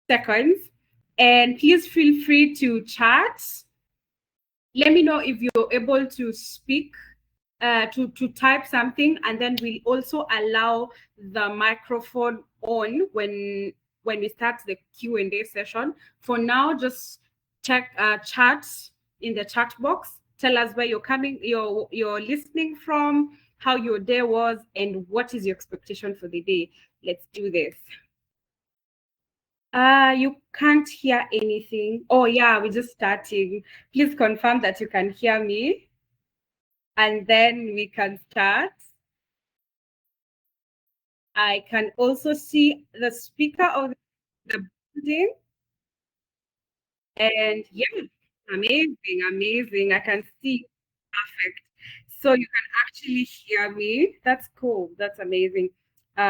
seconds. And please feel free to chat. Let me know if you're able to speak, to type something, and then we'll also allow the microphone on when we start the Q&A session. For now, just check chat in the chat box. Tell us where you're listening from, how your day was, and what is your expectation for the day. Let's do this. You can't hear anything. Oh yeah, we're just starting. Please confirm that you can hear me, and then we can start. I can also see the speaker of the building. And yeah, amazing. I can see perfect. So you can actually hear me. That's cool. That's amazing. So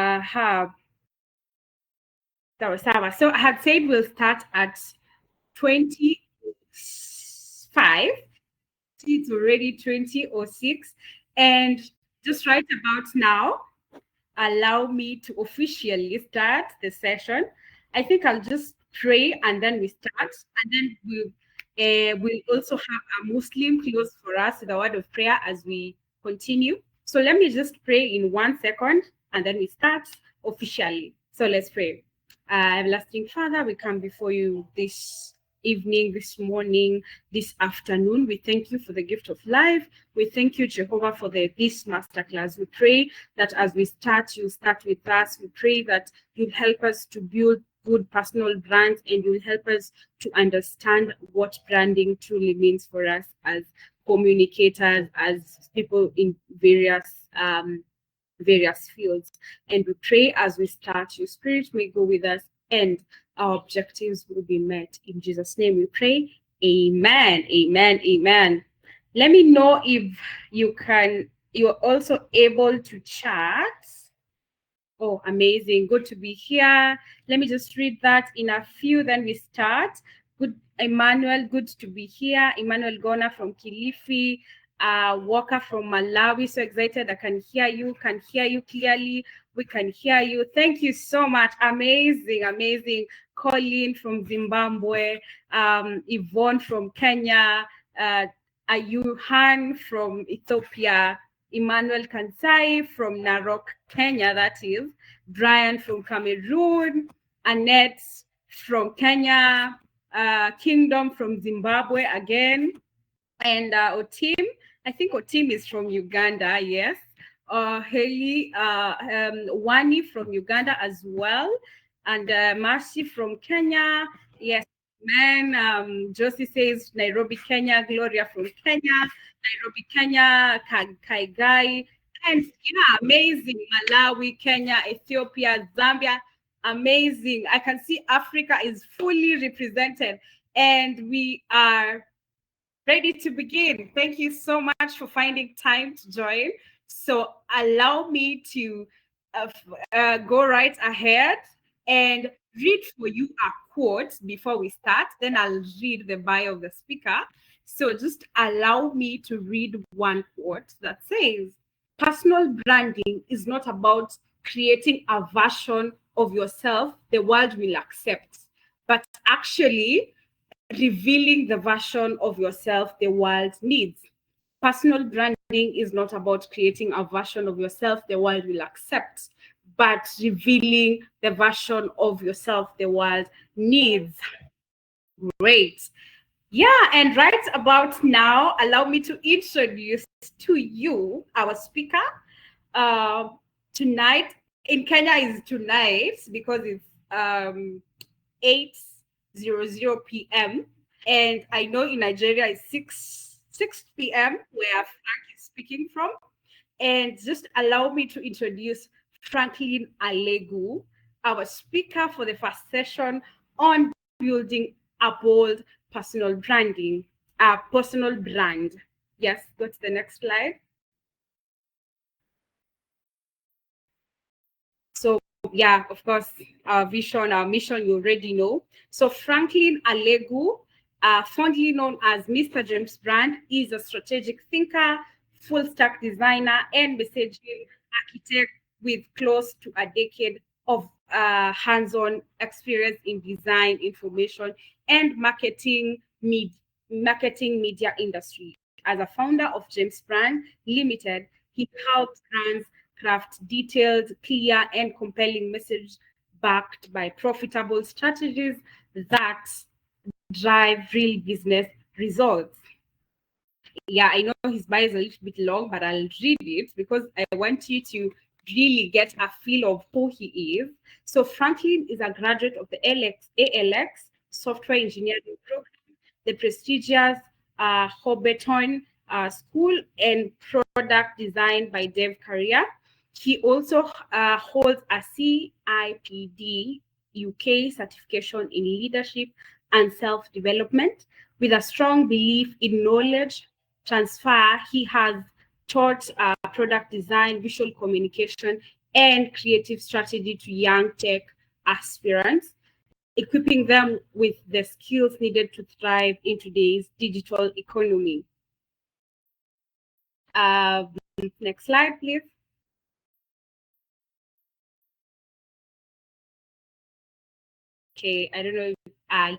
I had said we'll start at 25. It's already 20:06. And just right about now, allow me to officially start the session. I think I'll just pray and then we start. And then we'll also have a Muslim close for us with a word of prayer as we continue. So let me just pray in 1 second and then we start officially. So let's pray. Everlasting Father, we come before you this evening, this morning, this afternoon. We thank you for the gift of life. We thank you, Jehovah, for this masterclass. We pray that as we start, you start with us. We pray that you'll help us to build good personal brands and you'll help us to understand what branding truly means for us as communicators, as people in various fields. And we pray as we start, your spirit may go with us and our objectives will be met. In Jesus' name we pray. Amen. Let me know if you're also able to chat. Oh, amazing. Good to be here. Let me just read that in a few, then we start. Good, Emmanuel, good to be here. Emmanuel Gona from Kilifi. Walker from Malawi, so excited. I can hear you clearly. We can hear you. Thank you so much. Amazing. Colin from Zimbabwe, Yvonne from Kenya, Ayuhan from Ethiopia, Emmanuel Kansai from Narok, Kenya, that is, Brian from Cameroon, Annette from Kenya, Kingdom from Zimbabwe again, and Otim, I think Otim is from Uganda, yes. Haley, Wani from Uganda as well, and Marcy from Kenya, yes. Man, Josie says Nairobi, Kenya. Gloria from Kenya, Nairobi, Kenya. Kaigai, and yeah, amazing. Malawi, Kenya, Ethiopia, Zambia, amazing. I can see Africa is fully represented, and we are ready to begin. Thank you so much for finding time to join. So allow me to go right ahead and read for you a quote before we start. Then I'll read the bio of the speaker. So just allow me to read one quote that says, personal branding is not about creating a version of yourself the world will accept, but actually revealing the version of yourself the world needs. Personal branding is not about creating a version of yourself the world will accept, but revealing the version of yourself the world needs. Great. Yeah, and right about now, allow me to introduce to you our speaker. Tonight, in Kenya is tonight because it's 8:00 p.m. and I know in Nigeria it's 6 p.m. where Frank is speaking from. And just allow me to introduce Frankilin Alegu, our speaker for the first session on building a bold personal branding, a personal brand. Yes, go to the next slide. So yeah, of course, our vision, our mission, you already know. So Frankilin Alegu, fondly known as Mrjamesbrand, is a strategic thinker, full stack designer, and messaging architect with close to a decade of hands-on experience in design, information, and marketing media industry. As a founder of Mrjamesbrand Limited, he helps brands craft detailed, clear, and compelling message backed by profitable strategies that drive real business results. Yeah, I know his bio is a little bit long, but I'll read it because I want you to really get a feel of who he is. So Franklin is a graduate of the ALX Software Engineering Program, the prestigious Hobbiton School and Product Design by Dev Career. He also holds a CIPD UK certification in leadership and self-development. With a strong belief in knowledge transfer, he has taught product design, visual communication, and creative strategy to young tech aspirants, equipping them with the skills needed to thrive in today's digital economy. Next slide, please. Okay, I don't know.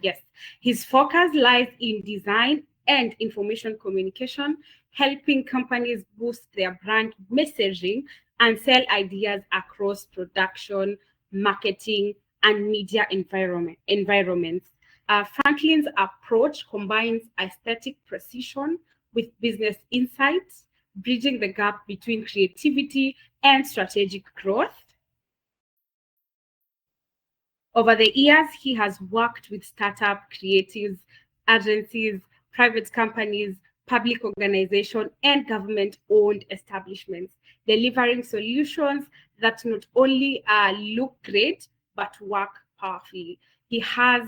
Yes, his focus lies in design and information communication, helping companies boost their brand messaging and sell ideas across production, marketing, and media environments. Franklin's approach combines aesthetic precision with business insights, bridging the gap between creativity and strategic growth. Over the years, he has worked with startup creatives, agencies, private companies, public organizations, and government-owned establishments, delivering solutions that not only look great, but work powerfully. He has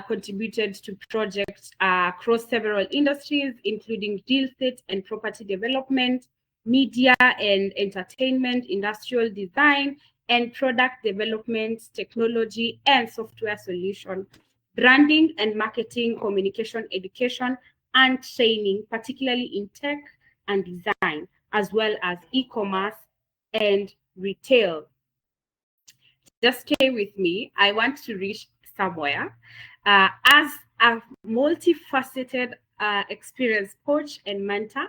contributed to projects across several industries, including real estate and property development, media and entertainment, industrial design, and product development, technology, and software solution, branding and marketing, communication, education, and training, particularly in tech and design, as well as e-commerce and retail. Just stay with me. I want to reach somewhere. As a multifaceted experienced coach and mentor,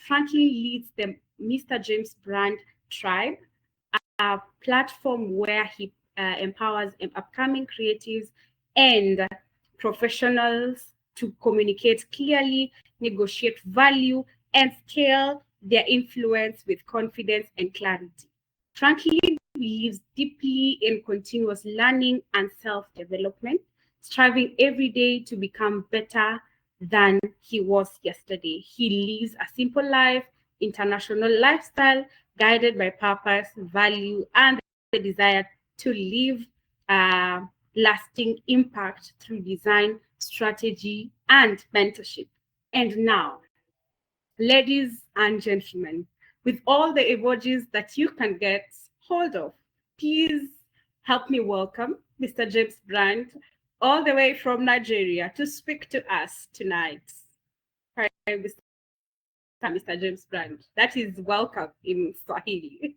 Franklin leads the Mrjamesbrand Tribe, a platform where he empowers upcoming creatives and professionals to communicate clearly, negotiate value, and scale their influence with confidence and clarity. Franklin believes deeply in continuous learning and self-development, striving every day to become better than he was yesterday. He lives a simple life, international lifestyle, guided by purpose, value, and the desire to leave a lasting impact through design, strategy, and mentorship. And now, ladies and gentlemen, with all the emojis that you can get hold of, please help me welcome Mr. Mrjamesbrand, all the way from Nigeria, to speak to us tonight. Hi, Mr. Mrjamesbrand. That is welcome in Swahili.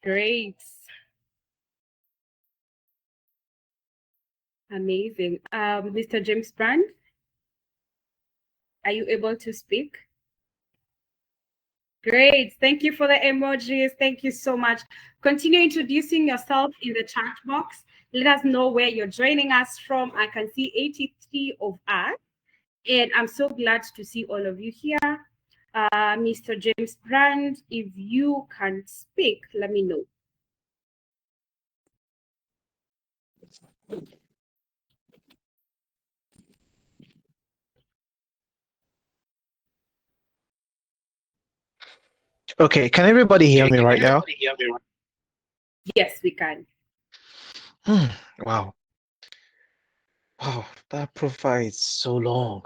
Great. Amazing. Mr. Mrjamesbrand, are you able to speak? Great. Thank you for the emojis. Thank you so much. Continue introducing yourself in the chat box. Let us know where you're joining us from. I can see 83 of us, and I'm so glad to see all of you here. Mr. Mrjamesbrand, if you can speak, let me know. Okay, can everybody hear me right now? Yes, we can. Wow. Wow, that profile is so long.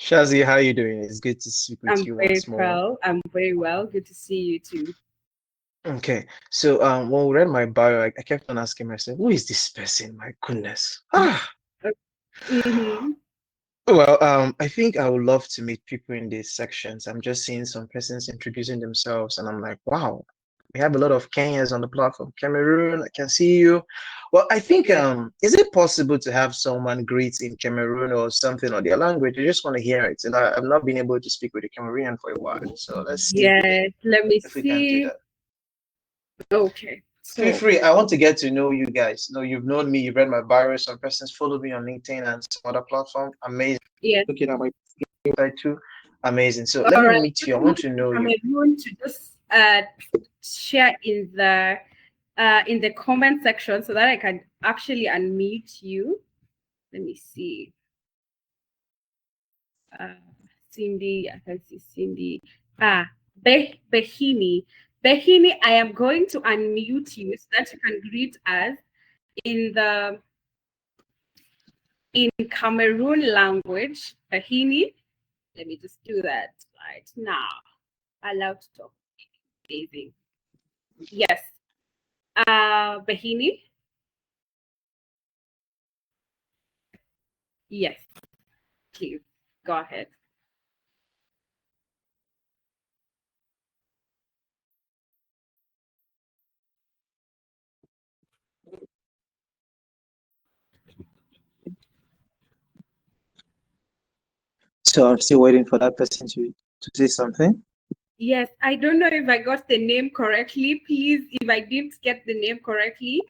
Shazi, how are you doing? It's good to speak with you once more. Well. I'm very well. Good to see you too. Okay, so when we read my bio, I kept on asking myself, who is this person? My goodness. Mm-hmm. Well, I think I would love to meet people in these sections. I'm just seeing some persons introducing themselves, and I'm like, wow, we have a lot of Kenyans on the platform. Cameroon, I can see you. Well, I think, Yeah. is it possible to have someone greet in Cameroon or something or their language? I just want to hear it. And I've not been able to speak with a Cameroonian for a while, so let's see Yes. Let me if we can do see. that. Okay. Feel So free. I want to get to know you guys. No, you've known me. You've read my bio. Some persons follow me on LinkedIn and some other platform. Amazing. yes. Looking at my website too. Amazing. So let All me right. meet Just you. I want move to to know you. Cameroon to just share in the comment section so that I can actually unmute you. Let me see. Uh, Cindy, I can see Cindy. Behini. Behini, I am going to unmute you so that you can greet us in the in Cameroon language. Behini. Let me just do that right now. Allowed to talk. Amazing. Yes. Behini. Yes, please. Go ahead. So I'm still waiting for that person to say something. Yes, I don't know if I got the name correctly. Please, if I didn't get the name correctly,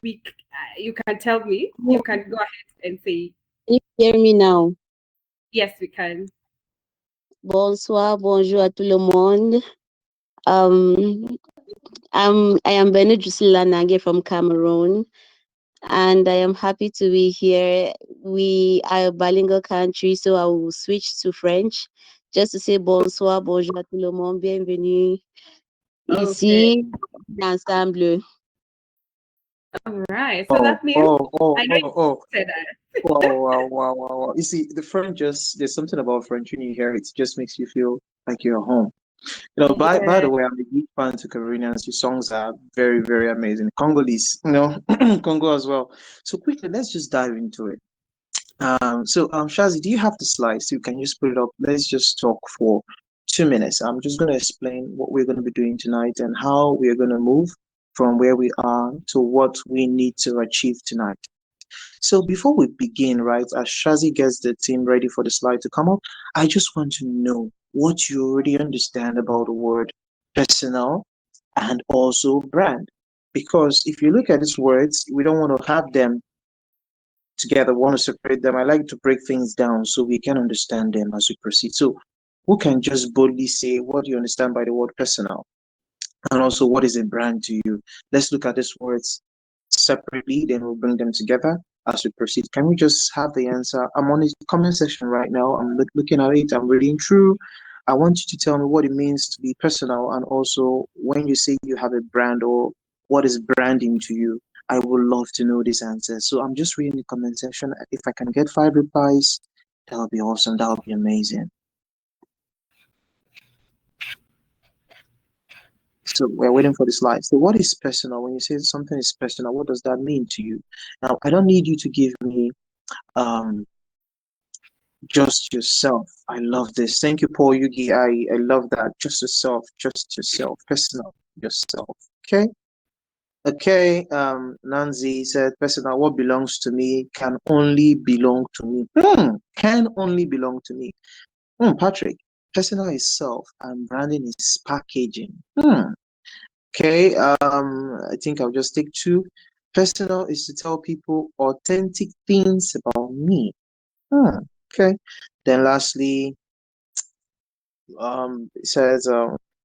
you can tell me. You can go ahead and say, Can you hear me now? yes, we can. Bonsoir, bonjour à tout le monde. Um, I am Bene Drusilla Nange from Cameroon, and I am happy to be here. We are a bilingual country, so I will switch to French just to say bonsoir, bonjour à tout le monde, bienvenue Okay. ici, ensemble. All right. So Oh, that means oh, oh, I know oh, you oh. said that. Wow, wow, wow, wow, wow. You see, the French just, there's something about French when you hear it, it just makes you feel like you're home. By Yeah. the way, I'm a big fan to Cameroonians. Your songs are very, very amazing. Congolese, Congo as well. So quickly, let's just dive into it. Shazi, do you have the slides? You can just put it up. Let's just talk for 2 minutes. I'm just going to explain what we're going to be doing tonight and how we're going to move from where we are to what we need to achieve tonight. So before we begin, right, as Shazi gets the team ready for the slide to come up, I just want to know what you already understand about the word personal and also brand. Because if you look at these words, we don't want to have them together, want to separate them. I like to break things down so we can understand them as we proceed. So, who can just boldly say what do you understand by the word personal? And also, what is a brand to you? Let's look at these words separately, then we'll bring them together as we proceed. Can we just have the answer? I'm on the comment section right now. I'm looking at it, I'm reading through. I want you to tell me what it means to be personal and also when you say you have a brand or what is branding to you. I would love to know this answer. So I'm just reading the comment section. If I can get 5 replies, that would be awesome. That would be amazing. So we're waiting for the slide. So what is personal? When you say something is personal, what does that mean to you? Now, I don't need you to give me um just yourself. I love this. Thank you, Paul Yugi. I love that. Just yourself, personal, yourself. Okay. Okay. Nancy said, personal, what belongs to me can only belong to me. Can only belong to me. Patrick, personal is self and branding is packaging. Okay, I think I'll just take two. Personal is to tell people authentic things about me. Hmm, okay. Then lastly, it says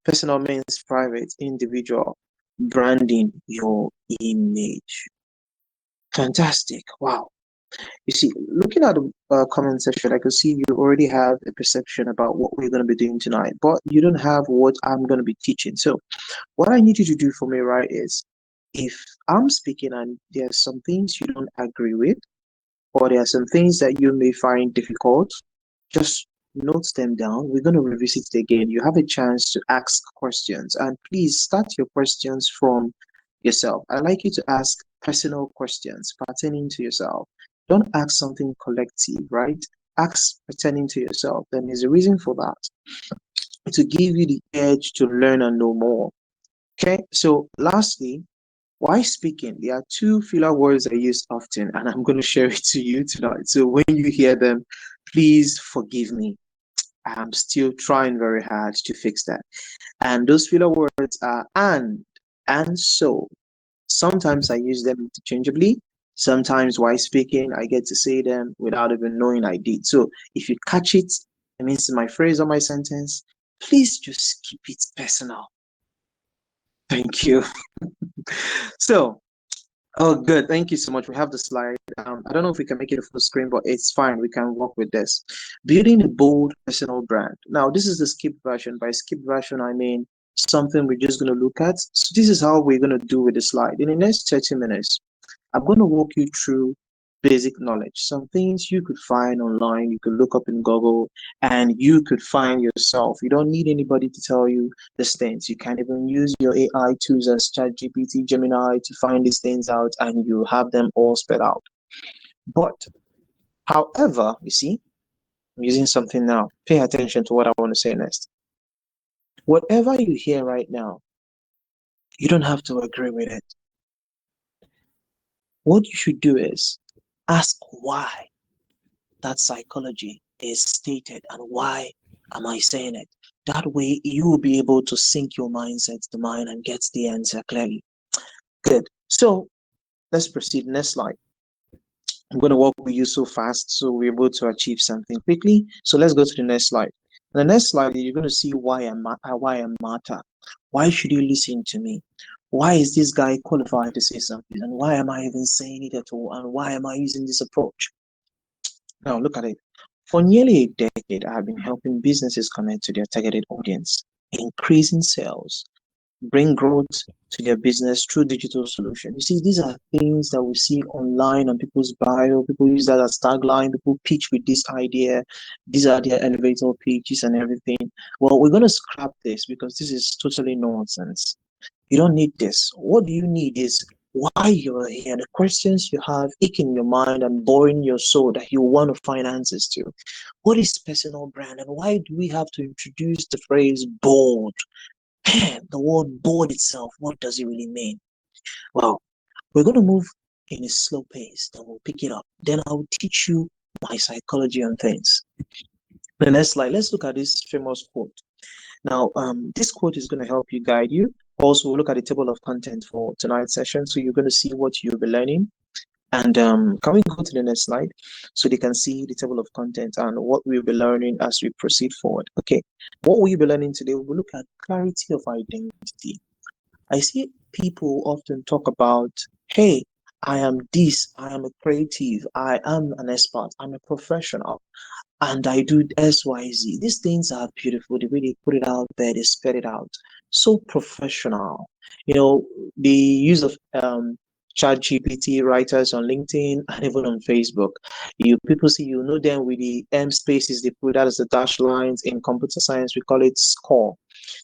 personal means private, individual, branding your image. Fantastic. Wow. You see, looking at the comment section, I can see you already have a perception about what we're going to be doing tonight, but you don't have what I'm going to be teaching. So, what I need you to do for me, right, is if I'm speaking and there are some things you don't agree with, or there are some things that you may find difficult, just note them down. We're going to revisit it again. You have a chance to ask questions, and please start your questions from yourself. I like you to ask personal questions pertaining to yourself. Don't ask something collective, right? acts pertaining to yourself, then there's a reason for that, to give you the edge to learn and know more. Okay, so lastly, why speaking? There are two filler words I use often, and I'm going to share it to you tonight. So when you hear them, please forgive me. I'm still trying very hard to fix that. And those filler words are and so. Sometimes I use them interchangeably. Sometimes while speaking, I get to say them without even knowing I did. So if you catch it, it means my phrase or my sentence, please just keep it personal. Thank you. So, oh, good. Thank you so much. We have the slide. I don't know if we can make it a full screen, but it's fine. We can work with this. Building a bold personal brand. Now, this is the skip version. By skip version, I mean something we're just going to look at. So this is how we're going to do with the slide. In the next 30 minutes, I'm going to walk you through basic knowledge. Some things you could find online, you could look up in Google, and you could find yourself. You don't need anybody to tell you these things. You can even use your AI tools as ChatGPT, Gemini to find these things out, and you have them all spread out. But, however, you see, I'm using something now. Pay attention to what I want to say next. Whatever you hear right now, you don't have to agree with it. What you should do is ask why that psychology is stated and why am I saying it. That way you will be able to sync your mindset to mine and get the answer clearly. Good. So let's proceed. Next slide. I'm going to walk with you so fast so we're able to achieve something quickly. So let's go to the next slide. The next slide, you're going to see why I matter. Why should you listen to me? Why is this guy qualified to say something? And why am I even saying it at all? And why am I using this approach? Now, look at it. For nearly a decade, I have been helping businesses connect to their targeted audience, increasing sales, bring growth to their business through digital solutions. You see, these are things that we see online on people's bio. People use that as tagline. People pitch with this idea. These are their elevator pitches and everything. Well, we're going to scrap this because this is totally nonsense. You don't need this. What you need is why you're here, the questions you have aching your mind and boring your soul that you want to find answers to. What is personal brand and why do we have to introduce the phrase bold? The word bold itself, what does it really mean? Well, we're going to move in a slow pace, then we'll pick it up. Then I'll teach you my psychology on things. The next slide, let's look at this famous quote. Now, this quote is going to help you guide you. Also, we'll look at the table of content for tonight's session. So you're going to see what you'll be learning. And can we go to the next slide so they can see the table of content and what we'll be learning as we proceed forward? Okay, what we'll be learning today, we'll look at clarity of identity. I see people often talk about, hey, I am this, I am a creative, I am an expert, I'm a professional and I do XYZ. These things are beautiful. The way they put it out there, they spell it out. So professional. You know, the use of chat GPT writers on LinkedIn and even on Facebook. You people see, you know them with the M spaces they put, that is the dash lines. In computer science, we call it score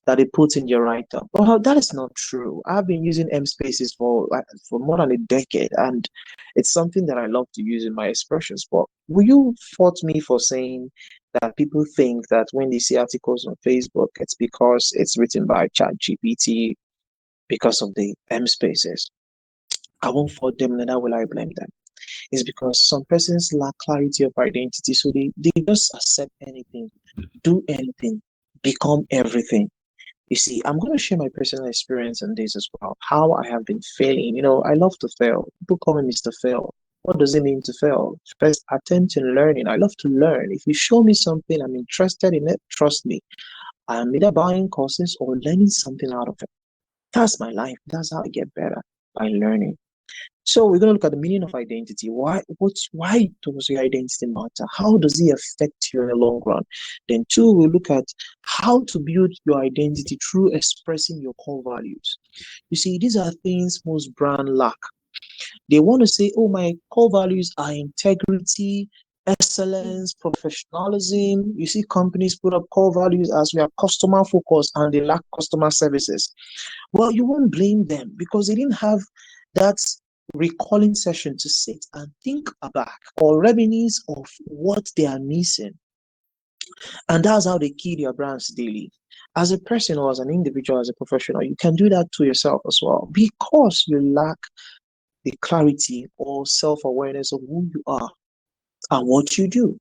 that they put in your write-up. But that is not true. I've been using M spaces for more than a decade, and it's something that I love to use in my expressions. But will you fault me for saying that people think that when they see articles on Facebook, it's because it's written by ChatGPT because of the M spaces? I won't fault them, neither will I blame them. It's because some persons lack clarity of identity, so they just accept anything, do anything, become everything. You see, I'm going to share my personal experience on this as well. How I have been failing. You know, I love to fail. People call me Mr. Fail. What does it mean to fail? First, attempt in learning. I love to learn. If you show me something, I'm interested in it, trust me. I'm either buying courses or learning something out of it. That's my life. That's how I get better, by learning. So we're going to look at the meaning of identity. Why does your identity matter? How does it affect you in the long run? Then two, we'll look at how to build your identity through expressing your core values. You see, these are things most brands lack. They want to say, oh, my core values are integrity, excellence, professionalism. You see, companies put up core values as we are customer focused and they lack customer services. Well, you won't blame them because they didn't have that recalling session to sit and think back or reminisce of what they are missing. And that's how they kill their brands daily. As a person or as an individual, as a professional, you can do that to yourself as well because you lack the clarity or self-awareness of who you are and what you do.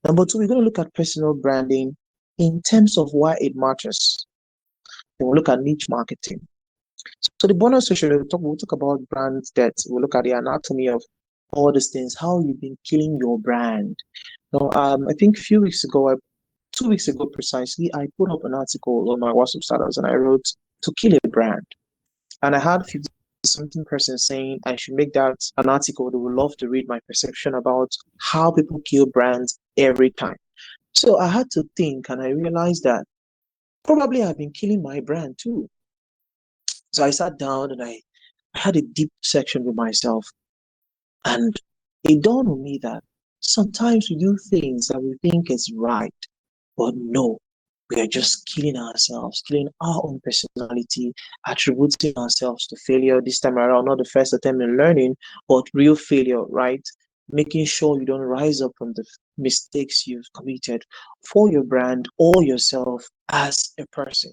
Number two, we're going to look at personal branding in terms of why it matters. Then we'll look at niche marketing. So the bonus session, we'll talk about brand debt. We'll look at the anatomy of all these things, how you've been killing your brand. Now, I think a few weeks ago, 2 weeks ago precisely, I put up an article on my WhatsApp status and I wrote to kill a brand. And I had 50 something person saying I should make that an article. They would love to read my perception about how people kill brands every time. So I had to think and I realized that probably I've been killing my brand too. So I sat down and I had a deep section with myself. And it dawned on me that sometimes we do things that we think is right, but no, we are just killing ourselves, killing our own personality, attributing ourselves to failure this time around, not the first attempt in learning, but real failure, right? Making sure you don't rise up from the mistakes you've committed for your brand or yourself as a person.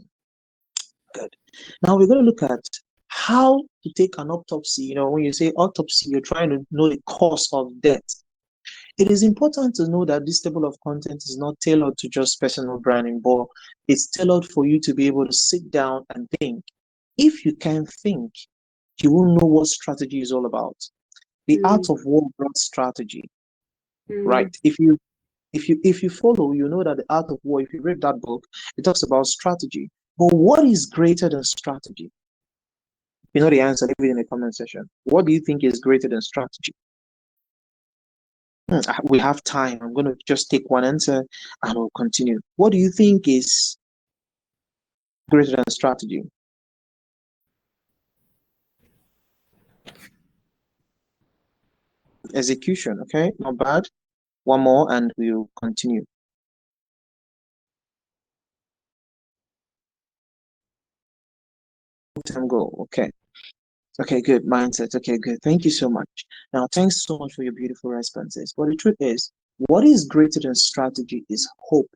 Good. Now we're going to look at how to take an autopsy. You know, when you say autopsy, you're trying to know the cause of death. It is important to know that this table of content is not tailored to just personal branding, but it's tailored for you to be able to sit down and think. If you can think, you will know what strategy is all about. The art of war brought strategy, right? If you follow, you know that the art of war, if you read that book, it talks about strategy. But what is greater than strategy? You know the answer, leave it in the comment section. What do you think is greater than strategy? We have time. I'm going to just take one answer and we'll continue. What do you think is greater than strategy? Execution, okay? Not bad. One more and we'll continue. Time goal, okay. Okay, good. Mindset, okay, good. Thank you so much. Now, thanks so much for your beautiful responses. But the truth is, what is greater than strategy is hope.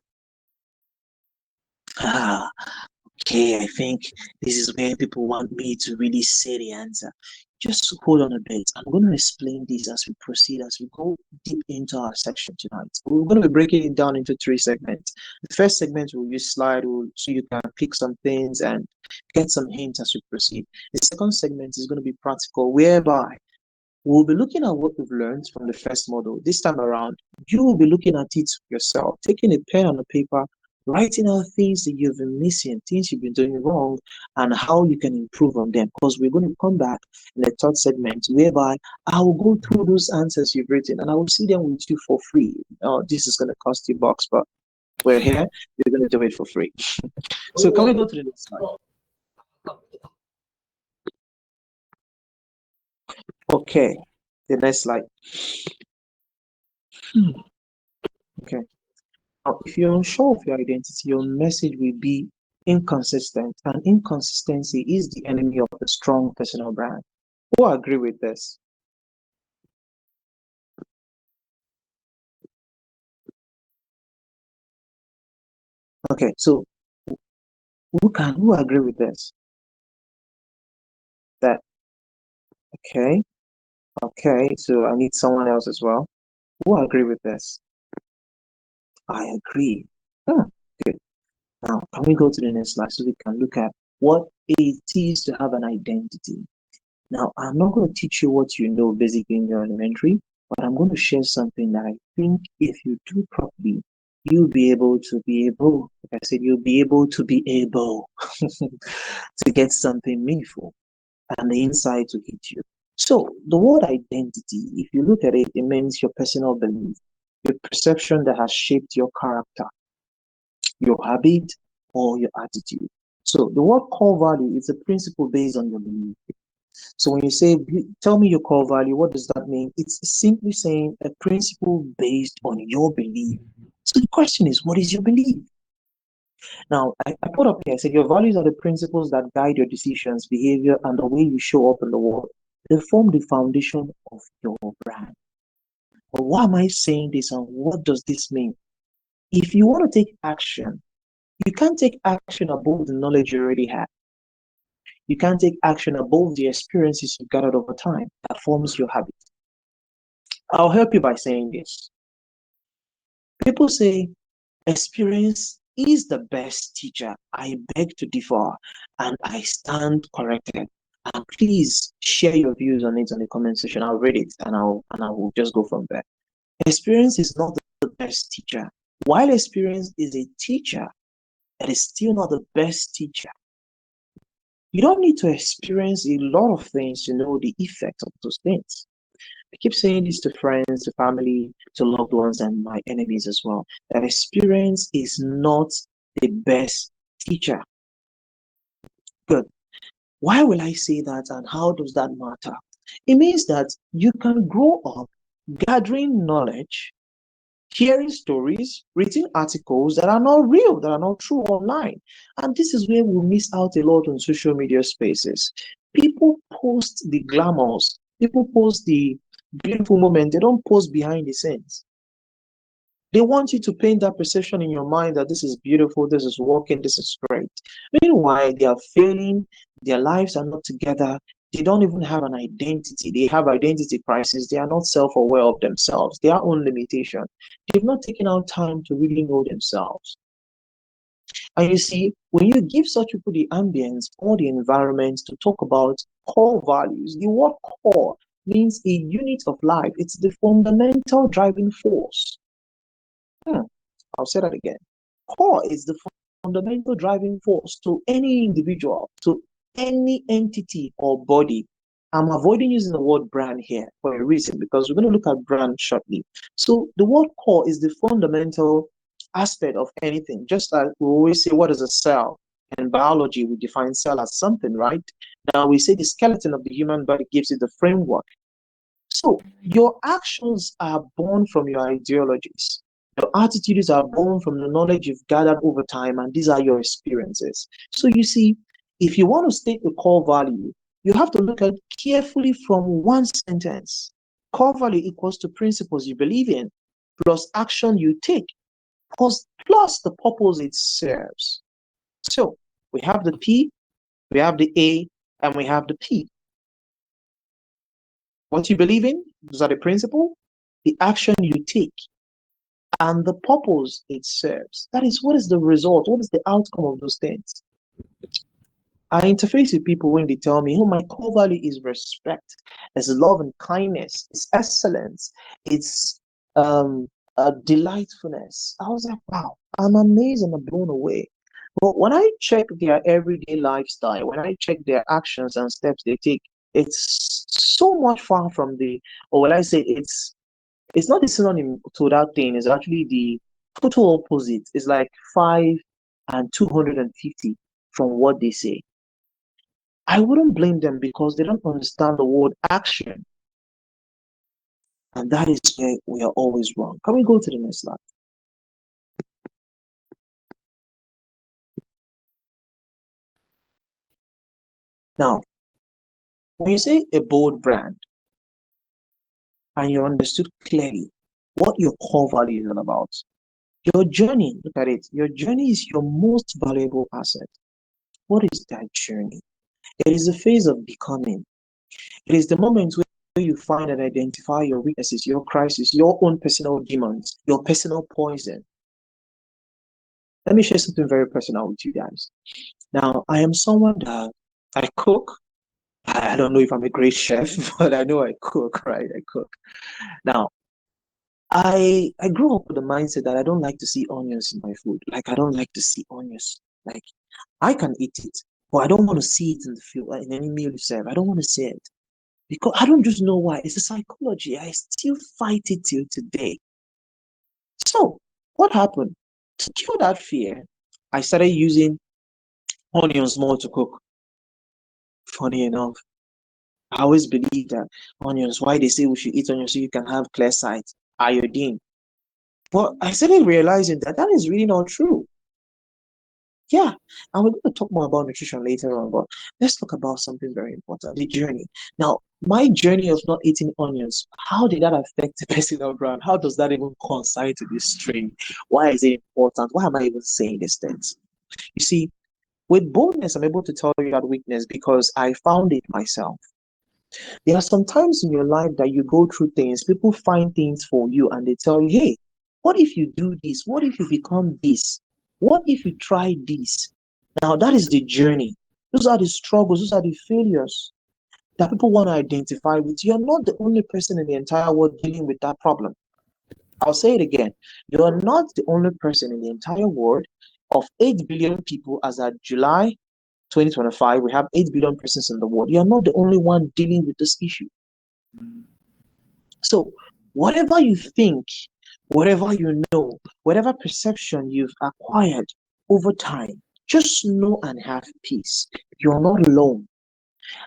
Ah, okay, I think this is where people want me to really say the answer. Just hold on a bit. I'm going to explain this as we proceed, as we go deep into our section tonight. We're going to be breaking it down into 3 segments. The first segment, we'll use slide so you can pick some things and get some hints as we proceed. The second segment is going to be practical, whereby we'll be looking at what we've learned from the first model. This time around, you will be looking at it yourself, taking a pen and a paper, writing out things that you've been missing, things you've been doing wrong, and how you can improve on them. Because we're going to come back in the third segment, whereby I will go through those answers you've written and I will see them with you for free. This is going to cost you bucks, but we're here. We're going to do it for free. So can we go to the next slide? Okay, the next slide. Okay. Now, if you're unsure of your identity, your message will be inconsistent, and inconsistency is the enemy of a strong personal brand. Who agree with this? Okay, so who agree with this? That okay, so I need someone else as well. Who agree with this? I agree. Good. Now, can we go to the next slide so we can look at what it is to have an identity? Now, I'm not going to teach you what you know basically in your elementary, but I'm going to share something that I think if you do properly, you'll be able, like I said, you'll be able to to get something meaningful and the insight to hit you. So the word identity, if you look at it, it means your personal belief, your perception that has shaped your character, your habit, or your attitude. So the word core value is a principle based on your belief. So when you say, tell me your core value, what does that mean? It's simply saying a principle based on your belief. So the question is, what is your belief? Now, I put up here, I said your values are the principles that guide your decisions, behavior, and the way you show up in the world. They form the foundation of your brand. But why am I saying this and what does this mean? If you want to take action, you can't take action above the knowledge you already have. You can't take action above the experiences you gathered over time that forms your habit. I'll help you by saying this. People say experience is the best teacher. I beg to differ and I stand corrected. And please share your views on it on the comment section. I'll read it and I will just go from there. Experience is not the best teacher. While experience is a teacher, it is still not the best teacher. You don't need to experience a lot of things to know the effect of those things. I keep saying this to friends, to family, to loved ones, and my enemies as well. That experience is not the best teacher. Good. Why will I say that and how does that matter? It means that you can grow up gathering knowledge, hearing stories, reading articles that are not real, that are not true online. And this is where we miss out a lot on social media spaces. People post the glamours, people post the beautiful moment, they don't post behind the scenes. They want you to paint that perception in your mind that this is beautiful, this is working, this is great. Meanwhile, they are failing, their lives are not together, they don't even have an identity. They have identity crisis. They are not self-aware of themselves, their own limitation. They've not taken out time to really know themselves. And you see, when you give such people the ambience or the environment to talk about core values, the word core means a unit of life. It's the fundamental driving force. I'll say that again. Core is the fundamental driving force to any individual, to any entity or body. I'm avoiding using the word brand here for a reason because we're going to look at brand shortly. So the word core is the fundamental aspect of anything. Just like we always say, what is a cell? In biology, we define cell as something, right? Now we say the skeleton of the human body gives it the framework. So your actions are born from your ideologies. Your attitudes are born from the knowledge you've gathered over time, and these are your experiences. So you see, if you want to state the core value, you have to look at carefully from one sentence. Core value equals to principles you believe in, plus action you take, plus the purpose it serves. So we have the P, we have the A, and we have the P. What you believe in, those are the principle, the action you take, and the purpose it serves. That is, what is the result? What is the outcome of those things? I interface with people when they tell me, oh, my core value is respect, it's love and kindness, it's excellence, it's delightfulness. I was like, wow, I'm amazed and I'm blown away. But when I check their everyday lifestyle, when I check their actions and steps they take, it's so much far from or when I say it's not the synonym to that thing, it's actually the total opposite. It's like 5 and 250 from what they say. I wouldn't blame them because they don't understand the word action. And that is where we are always wrong. Can we go to the next slide? Now, when you say a bold brand and you understood clearly what your core value is all about, your journey, look at it, your journey is your most valuable asset. What is that journey? It is the phase of becoming. It is the moment where you find and identify your weaknesses, your crises, your own personal demons, your personal poison. Let me share something very personal with you guys. Now, I am someone that I cook. I don't know if I'm a great chef, but I know I cook, right? I cook. Now, I grew up with the mindset that I don't like to see onions in my food. Like, I don't like to see onions. Like, I can eat it, but I don't want to see it in the field, in any meal you serve. I don't want to see it. Because I don't just know why. It's a psychology. I still fight it till today. So, what happened? To kill that fear, I started using onions more to cook. Funny enough, I always believe that onions, why they say we should eat onions so you can have clear sight, iodine. But I started realizing that that is really not true. Yeah, and we're going to talk more about nutrition later on, but let's talk about something very important, the journey. Now, my journey of not eating onions, how did that affect the personal brand? How does that even coincide to this string? Why is it important? Why am I even saying these things? You see, with boldness, I'm able to tell you that weakness because I found it myself. There are some times in your life that you go through things, people find things for you and they tell you, hey, what if you do this? What if you become this? What if you try this? Now, that is the journey. Those are the struggles, those are the failures that people want to identify with. You're not the only person in the entire world dealing with that problem. I'll say it again. You're not the only person in the entire world of 8 billion people as at July 2025. We have 8 billion persons in the world. You're not the only one dealing with this issue. So, whatever you think, whatever you know, whatever perception you've acquired over time, just know and have peace. You're not alone.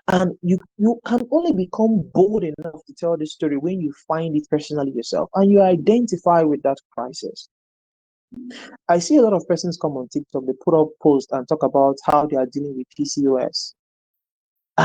And you can only become bold enough to tell this story when you find it personally yourself and you identify with that crisis. I see a lot of persons come on TikTok, they put up posts and talk about how they are dealing with PCOS.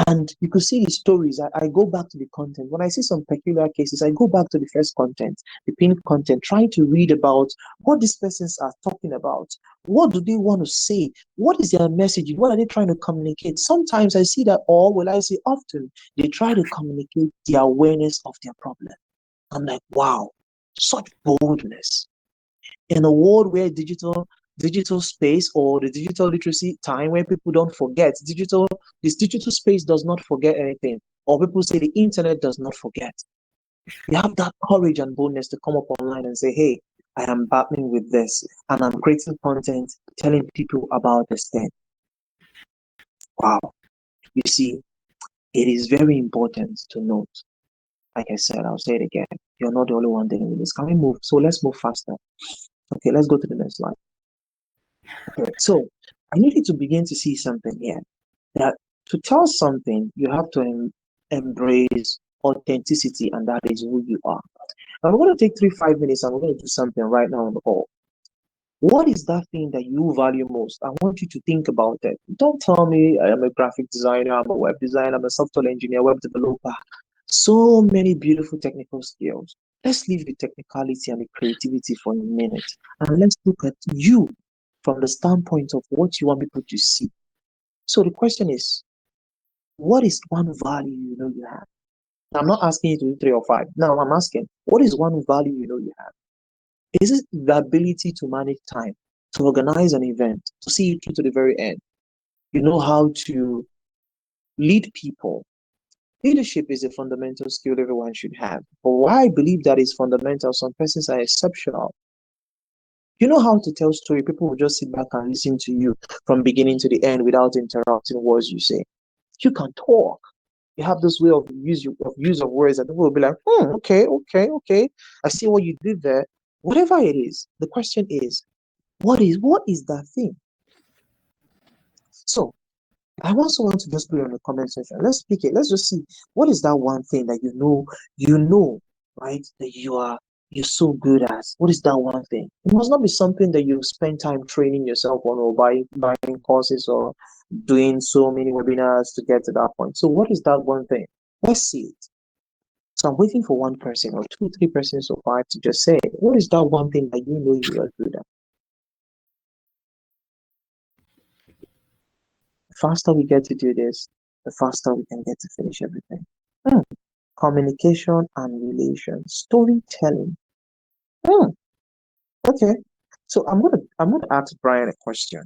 And you could see the stories. I go back to the content. When I see some peculiar cases, I go back to the first content, the pinned content, trying to read about what these persons are talking about. What do they want to say? What is their message? What are they trying to communicate? Sometimes I see that, or will I say often, they try to communicate the awareness of their problem. I'm like, wow, such boldness in a world where digital space or the digital literacy time where people don't forget this digital space does not forget anything, or people say the internet does not forget. You have that courage and boldness to come up online and say, hey, I am battling with this and I'm creating content telling people about this thing. Wow. You see, it is very important to note, like I said, I'll say it again, you're not the only one dealing with this. Can we move? So let's move faster. Okay, let's go to the next slide. Okay, so I need you to begin to see something here. That to tell something, you have to embrace authenticity, and that is who you are. Now, we're going to take 5 minutes and we're going to do something right now on the call. What is that thing that you value most? I want you to think about it. Don't tell me I am a graphic designer, I'm a web designer, I'm a software engineer, web developer. So many beautiful technical skills. Let's leave the technicality and the creativity for a minute. And let's look at you from the standpoint of what you want people to see. So the question is, what is one value you know you have? I'm not asking you to do 3 or 5. Now I'm asking, what is one value you know you have? Is it the ability to manage time, to organize an event, to see it through to the very end? You know how to lead people. Leadership is a fundamental skill everyone should have. But why I believe that is fundamental, some persons are exceptional. You know how to tell story. People will just sit back and listen to you from beginning to the end without interrupting words you say. You can talk. You have this way of use of words that people will be like, okay. I see what you did there. Whatever it is, the question is, what is that thing? So I want someone to just put it in the comment section. Let's pick it. Let's just see what is that one thing that right? That you're so good at. What is that one thing? It must not be something that you spend time training yourself on or buying courses or doing so many webinars to get to that point. So what is that one thing? Let's see it. So I'm waiting for one person or 2, 3 persons so far to just say, what is that one thing that you know you are good at? The faster we get to do this, the faster we can get to finish everything. Hmm. Communication and relations, storytelling. Hmm. Okay. So I'm gonna ask Brian a question.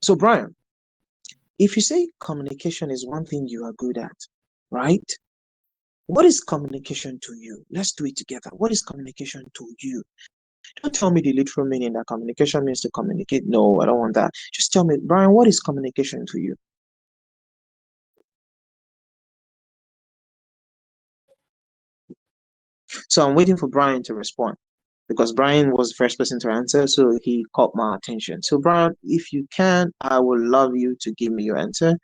So Brian, if you say communication is one thing you are good at, right? What is communication to you? Let's do it together. What is communication to you? Don't tell me the literal meaning that communication means to communicate. No, I don't want that. Just tell me, Brian, what is communication to you? So I'm waiting for Brian to respond because Brian was the first person to answer, so he caught my attention. So Brian, if you can, I would love you to give me your answer.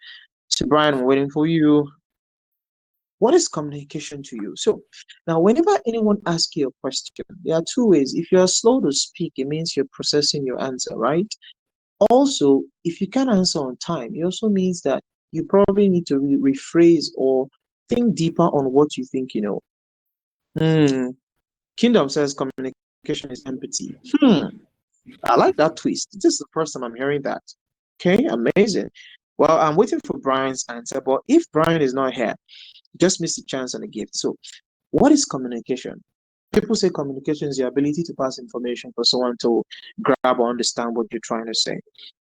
So Brian, I'm waiting for you. What is communication to you? So now, whenever anyone asks you a question, there are two ways. If you are slow to speak, it means you're processing your answer, right? Also, if you can't answer on time, it also means that you probably need to rephrase or think deeper on what you think you know. Kingdom says communication is empathy. I like that twist. This is the first time I'm hearing that. Okay, amazing. Well, I'm waiting for Brian's answer, but if Brian is not here, just miss the chance and a gift. So, what is communication? People say communication is the ability to pass information for someone to grab or understand what you're trying to say.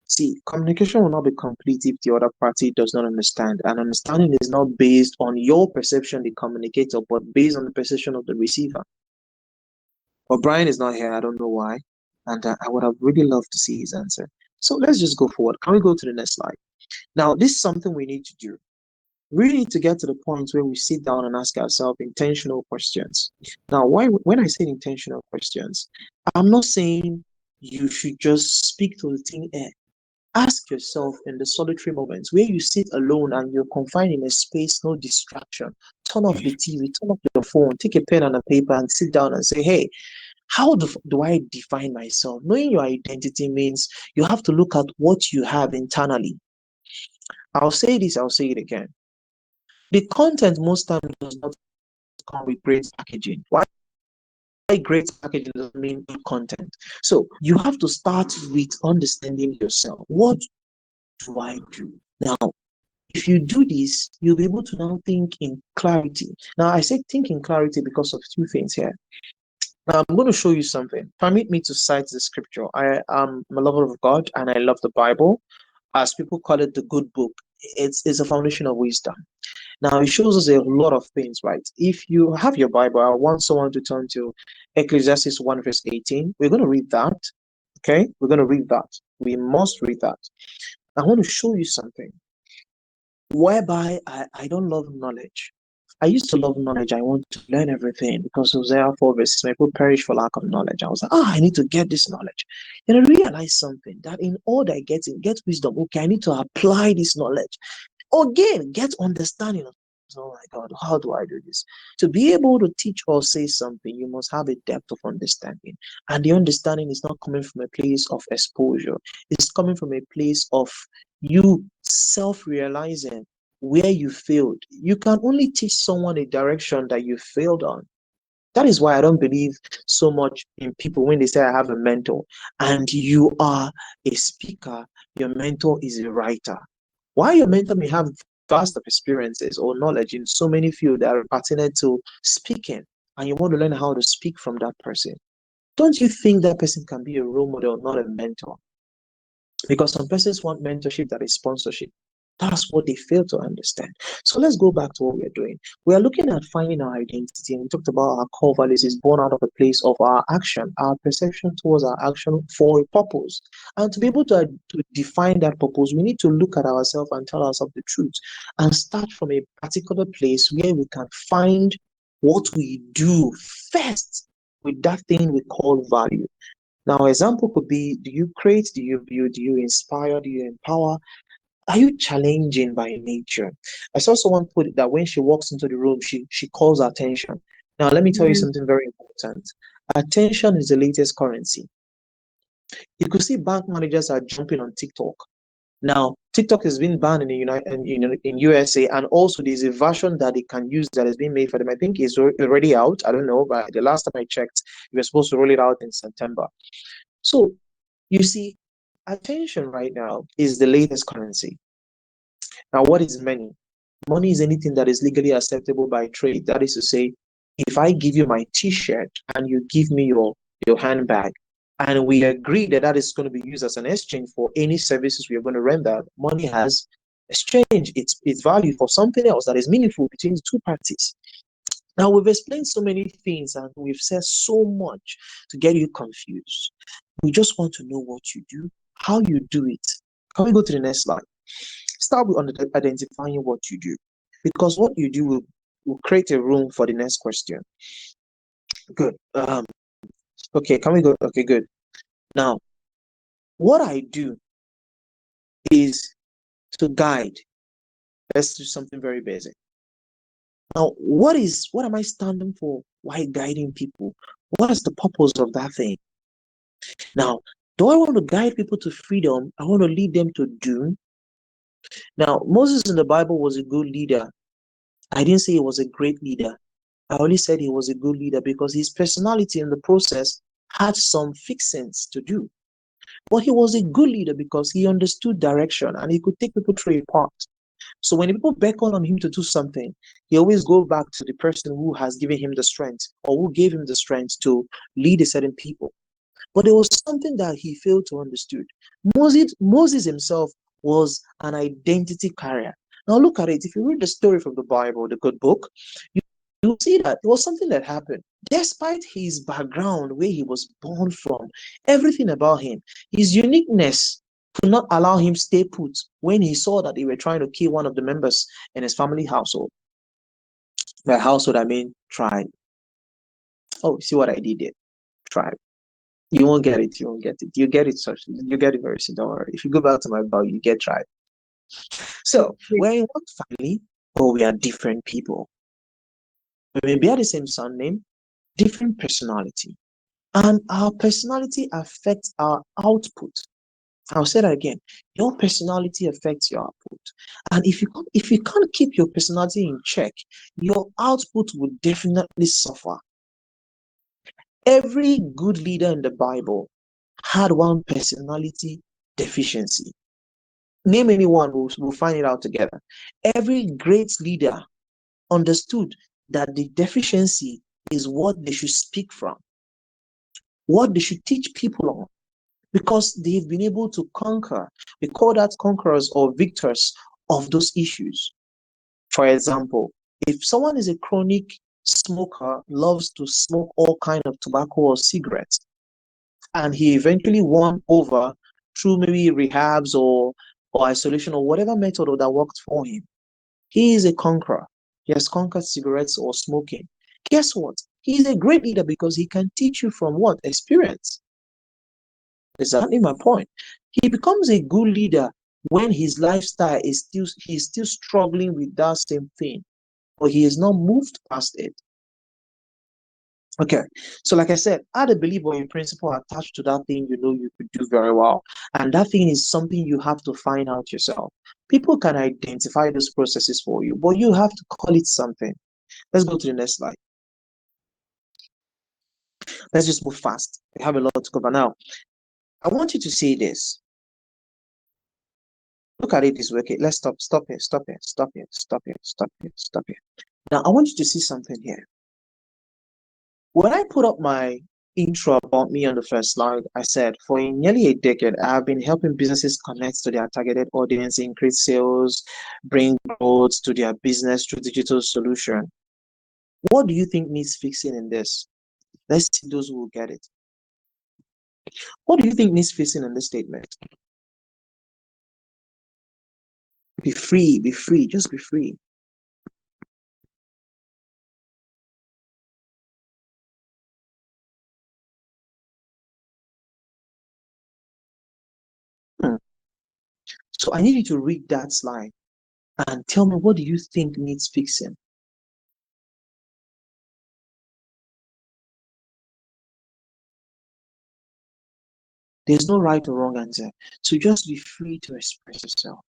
See, communication will not be complete if the other party does not understand. And understanding is not based on your perception, the communicator, but based on the perception of the receiver. But Brian is not here. I don't know why. And I would have really loved to see his answer. So let's just go forward. Can we go to the next slide? Now, this is something we need to do. We need to get to the point where we sit down and ask ourselves intentional questions. Now, when I say intentional questions, I'm not saying you should just speak to the thin air. Ask yourself in the solitary moments where you sit alone and you're confined in a space, no distraction. Turn off the TV, turn off your phone, take a pen and a paper and sit down and say, hey, how do I define myself? Knowing your identity means you have to look at what you have internally. I'll say this, I'll say it again. The content most times does not come with great packaging. Why great packaging doesn't mean good content. So you have to start with understanding yourself. What do I do? Now, if you do this, you'll be able to now think in clarity. Now, I say think in clarity because of two things here. Now, I'm going to show you something. Permit me to cite the scripture. I am a lover of God and I love the Bible. As people call it, the good book. It's a foundation of wisdom. Now, it shows us a lot of things, right? If you have your Bible, I want someone to turn to Ecclesiastes 1 verse 18. We're going to read that. Okay? We're going to read that. We must read that. I want to show you something whereby I don't love knowledge. I used to love knowledge. I want to learn everything because Hosea 4 verses, my people perish for lack of knowledge. I was like, I need to get this knowledge. And I realized something that in order I get wisdom, okay, I need to apply this knowledge. Again, get understanding. Oh my God, how do I do this? To be able to teach or say something, you must have a depth of understanding. And the understanding is not coming from a place of exposure. It's coming from a place of you self-realizing where you failed. You can only teach someone a direction that you failed on. That is why I don't believe so much in people when they say I have a mentor and you are a speaker, your mentor is a writer. Why your mentor may have vast of experiences or knowledge in so many fields that are pertinent to speaking, and you want to learn how to speak from that person. Don't you think that person can be a role model, not a mentor? Because some persons want mentorship that is sponsorship. That's what they fail to understand. So let's go back to what we're doing. We are looking at finding our identity, and we talked about our core values is born out of a place of our action, our perception towards our action for a purpose. And to be able to define that purpose, we need to look at ourselves and tell ourselves the truth and start from a particular place where we can find what we do first with that thing we call value. Now, example could be, do you create, do you build, do you inspire, do you empower? Are you challenging by nature? I saw someone put it that when she walks into the room, she calls attention. Now, let me tell you something very important. Attention is the latest currency. You could see bank managers are jumping on TikTok. Now, TikTok has been banned in the in USA, and also there's a version that they can use that has been made for them. I think it's already out. I don't know, but the last time I checked, we were supposed to roll it out in September. So you see, attention right now is the latest currency. Now, what is money? Money is anything that is legally acceptable by trade. That is to say, if I give you my T-shirt and you give me your handbag, and we agree that that is going to be used as an exchange for any services we are going to render, money has exchanged its value for something else that is meaningful between the two parties. Now, we've explained so many things and we've said so much to get you confused. We just want to know what you do, how you do it. Can we go to the next slide? Start with identifying what you do, because what you do will create a room for the next question. Good. Okay, can we go? Okay, good. Now, what I do is to guide. Let's do something very basic. Now, what am I standing for? Why guiding people? What is the purpose of that thing? Now, Do I want to guide people to freedom? I want to lead them to doom. Now, Moses in the Bible was a good leader. I didn't say he was a great leader. I only said he was a good leader because his personality in the process had some fixings to do. But he was a good leader because he understood direction and he could take people through a path. So when people beckon on him to do something, he always go back to the person who has given him the strength or who gave him the strength to lead a certain people. But there was something that he failed to understand. Moses himself was an identity carrier. Now look at it. If you read the story from the Bible, the good book, you see that it was something that happened. Despite his background, where he was born from, everything about him, his uniqueness could not allow him stay put when he saw that they were trying to kill one of the members in his family household. By household, I mean tribe. Oh, see what I did there? Tribe. You won't get it. You won't get it. You get it such. You get it very soon. Don't worry. If you go back to my bio, you get tribe. So we're in one family, but we are different people. We may bear the same surname, different personality, and our personality affects our output. I'll say that again. Your personality affects your output, and if you can't keep your personality in check, your output will definitely suffer. Every good leader in the Bible had one personality deficiency. Name anyone, we'll find it out together. Every great leader understood that the deficiency is what they should speak from, what they should teach people on, because they've been able to conquer. We call that conquerors or victors of those issues. For example, if someone is a chronic smoker, loves to smoke all kind of tobacco or cigarettes, and he eventually won over through maybe rehabs or isolation or whatever method that worked for him. He is a conqueror. He has conquered cigarettes or smoking. Guess what? He is a great leader because he can teach you from what? Experience. Exactly my point. He becomes a good leader when his lifestyle is he's still struggling with that same thing, but he has not moved past it. Okay, so like I said, add a belief or a principle attached to that thing you know you could do very well. And that thing is something you have to find out yourself. People can identify those processes for you, but you have to call it something. Let's go to the next slide. Let's just move fast. We have a lot to cover now. I want you to see this. Look at it this way. Okay, let's stop here, stop here, stop here, stop here, stop here, stop here. Now, I want you to see something here. When I put up my intro about me on the first slide, I said, for nearly a decade, I have been helping businesses connect to their targeted audience, increase sales, bring growth to their business through digital solution. What do you think needs fixing in this? Let's see those who will get it. What do you think needs fixing in this statement? Be free, just be free. So I need you to read that slide and tell me, what do you think needs fixing? There's no right or wrong answer. So just be free to express yourself.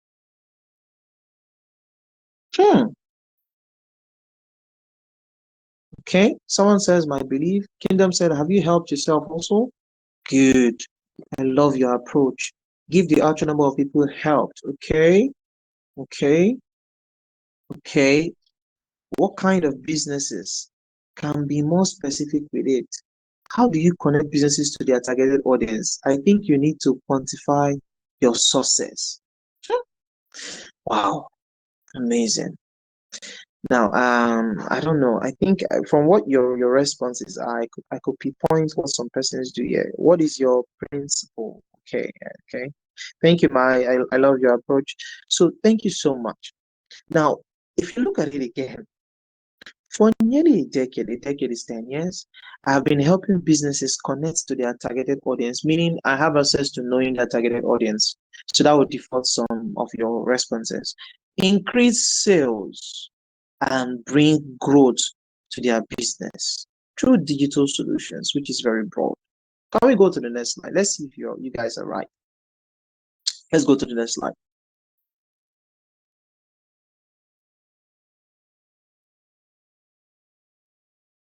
Okay, someone says, my belief. Kingdom said, have you helped yourself also? Good. I love your approach. Give the actual number of people helped. Okay. What kind of businesses? Can be more specific with it. How do you connect businesses to their targeted audience? I think you need to quantify your sources. Wow, amazing. Now, I don't know. I think from what your responses are, I could pinpoint what some persons do here. What is your principle? Okay. Thank you, I love your approach. So thank you so much. Now, if you look at it again, for nearly a decade is 10 years, I've been helping businesses connect to their targeted audience, meaning I have access to knowing their targeted audience. So that would default some of your responses. Increase sales and bring growth to their business through digital solutions, which is very broad. Can we go to the next slide? Let's see if you guys are right. Let's go to the next slide.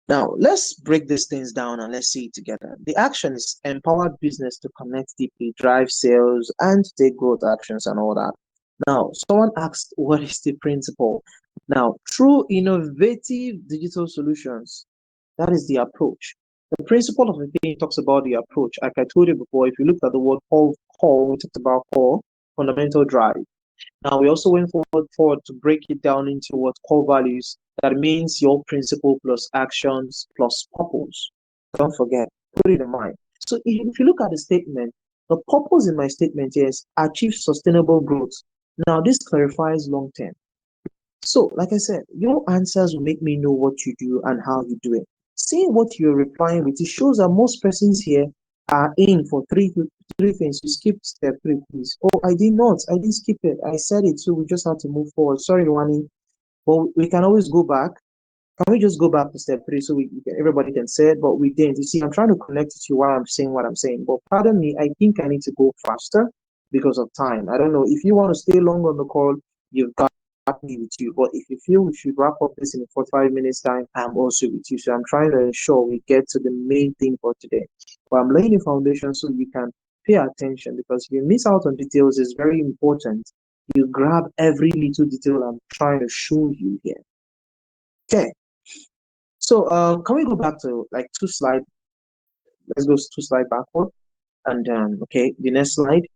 Now, let's break these things down and let's see it together. The action is empowered business to connect deeply, drive sales, and to take growth actions and all that. Now, someone asked, what is the principle? Now, through innovative digital solutions, that is the approach. The principle of the thing talks about the approach. Like I told you before, if you look at the word core, we talked about core, fundamental drive. Now, we also went forward to break it down into what core values. That means your principle plus actions plus purpose. Don't forget, put it in mind. So if you look at the statement, the purpose in my statement is achieve sustainable growth. Now, this clarifies long term. So, like I said, your answers will make me know what you do and how you do it. Seeing what you're replying with, it shows that most persons here are in for three things. You skipped step three, please. Oh, I did not. I didn't skip it. I said it, so we just have to move forward. Sorry, Wani. But we can always go back. Can we just go back to step three so everybody can say it? But we didn't. You see, I'm trying to connect it to you while I'm saying what I'm saying. But pardon me, I think I need to go faster because of time. I don't know. If you want to stay long on the call, you've got me with you. But if you feel we should wrap up this in 45 minutes time, I'm also with you. So I'm trying to ensure we get to the main thing for today. But I'm laying the foundation so you can pay attention, because if you miss out on details, it's very important. You grab every little detail I'm trying to show you here. Okay. So can we go back to like two slides? Let's go two slides backward. And okay, the next slide.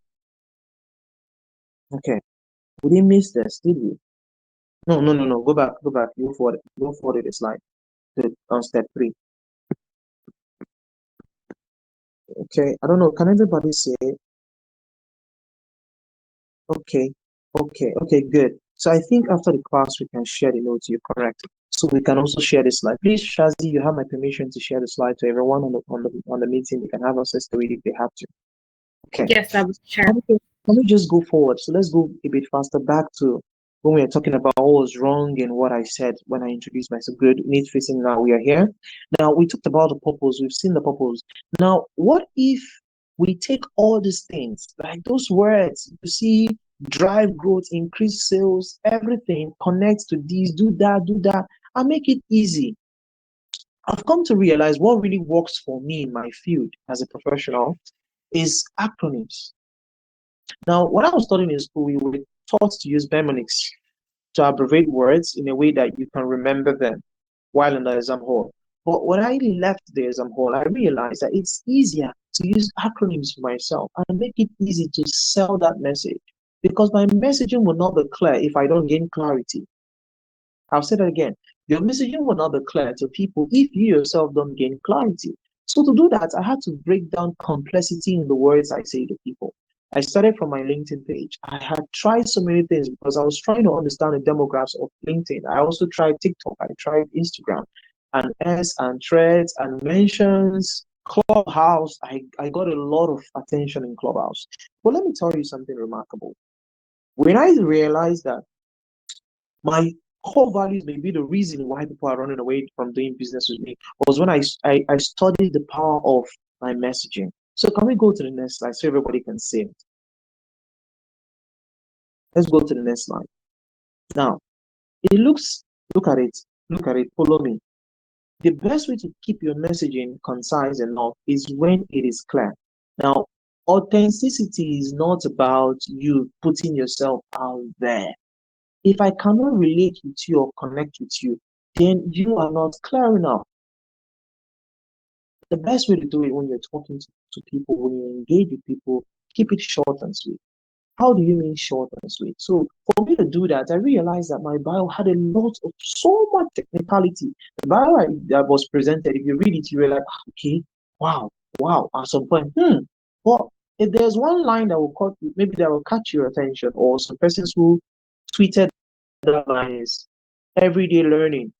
Okay. We didn't miss this, did we? No, no, no, no. Go back, go back. Go forward. Go forward the slide on step three. Okay. I don't know. Can everybody say okay? Okay, okay, good. So I think after the class we can share the notes. You're correct. So we can also share the slide. Please, Shazi, you have my permission to share the slide to everyone on the meeting. They can have access to it if they have to. Okay. Yes, I was sure. Let me just go forward. So let's go a bit faster back to when we were talking about what was wrong and what I said when I introduced myself. Good, need facing now. We are here. Now we talked about the purpose. We've seen the purpose. Now, what if we take all these things, like those words, you see, drive growth, increase sales, everything connects to these, do that, and make it easy. I've come to realize what really works for me in my field as a professional is acronyms. Now, when I was studying in school, we were taught to use mnemonics to abbreviate words in a way that you can remember them while in the exam hall. But when I left the exam hall, I realized that it's easier to use acronyms for myself and make it easy to sell that message, because my messaging will not be clear if I don't gain clarity. I'll say that again. Your messaging will not be clear to people if you yourself don't gain clarity. So to do that, I had to break down complexity in the words I say to people. I started from my LinkedIn page. I had tried so many things because I was trying to understand the demographics of LinkedIn. I also tried TikTok. I tried Instagram and S and threads and mentions. Clubhouse. I got a lot of attention in Clubhouse. But let me tell you something remarkable. When I realized that my core values may be the reason why people are running away from doing business with me, was when I studied the power of my messaging. So can we go to the next slide so everybody can see it? Let's go to the next slide. Now, look at it, follow me. The best way to keep your messaging concise enough is when it is clear. Now, authenticity is not about you putting yourself out there. If I cannot relate with you or connect with you, then you are not clear enough. The best way to do it when you're talking to people, when you engage with people, keep it short and sweet. How do you mean short and sweet? So for me to do that, I realized that my bio had a lot of so much technicality. The bio that was presented, if you read it, you're like, okay, wow, at some point, but if there's one line that will maybe that will catch your attention, or some persons who tweeted that line is everyday learning,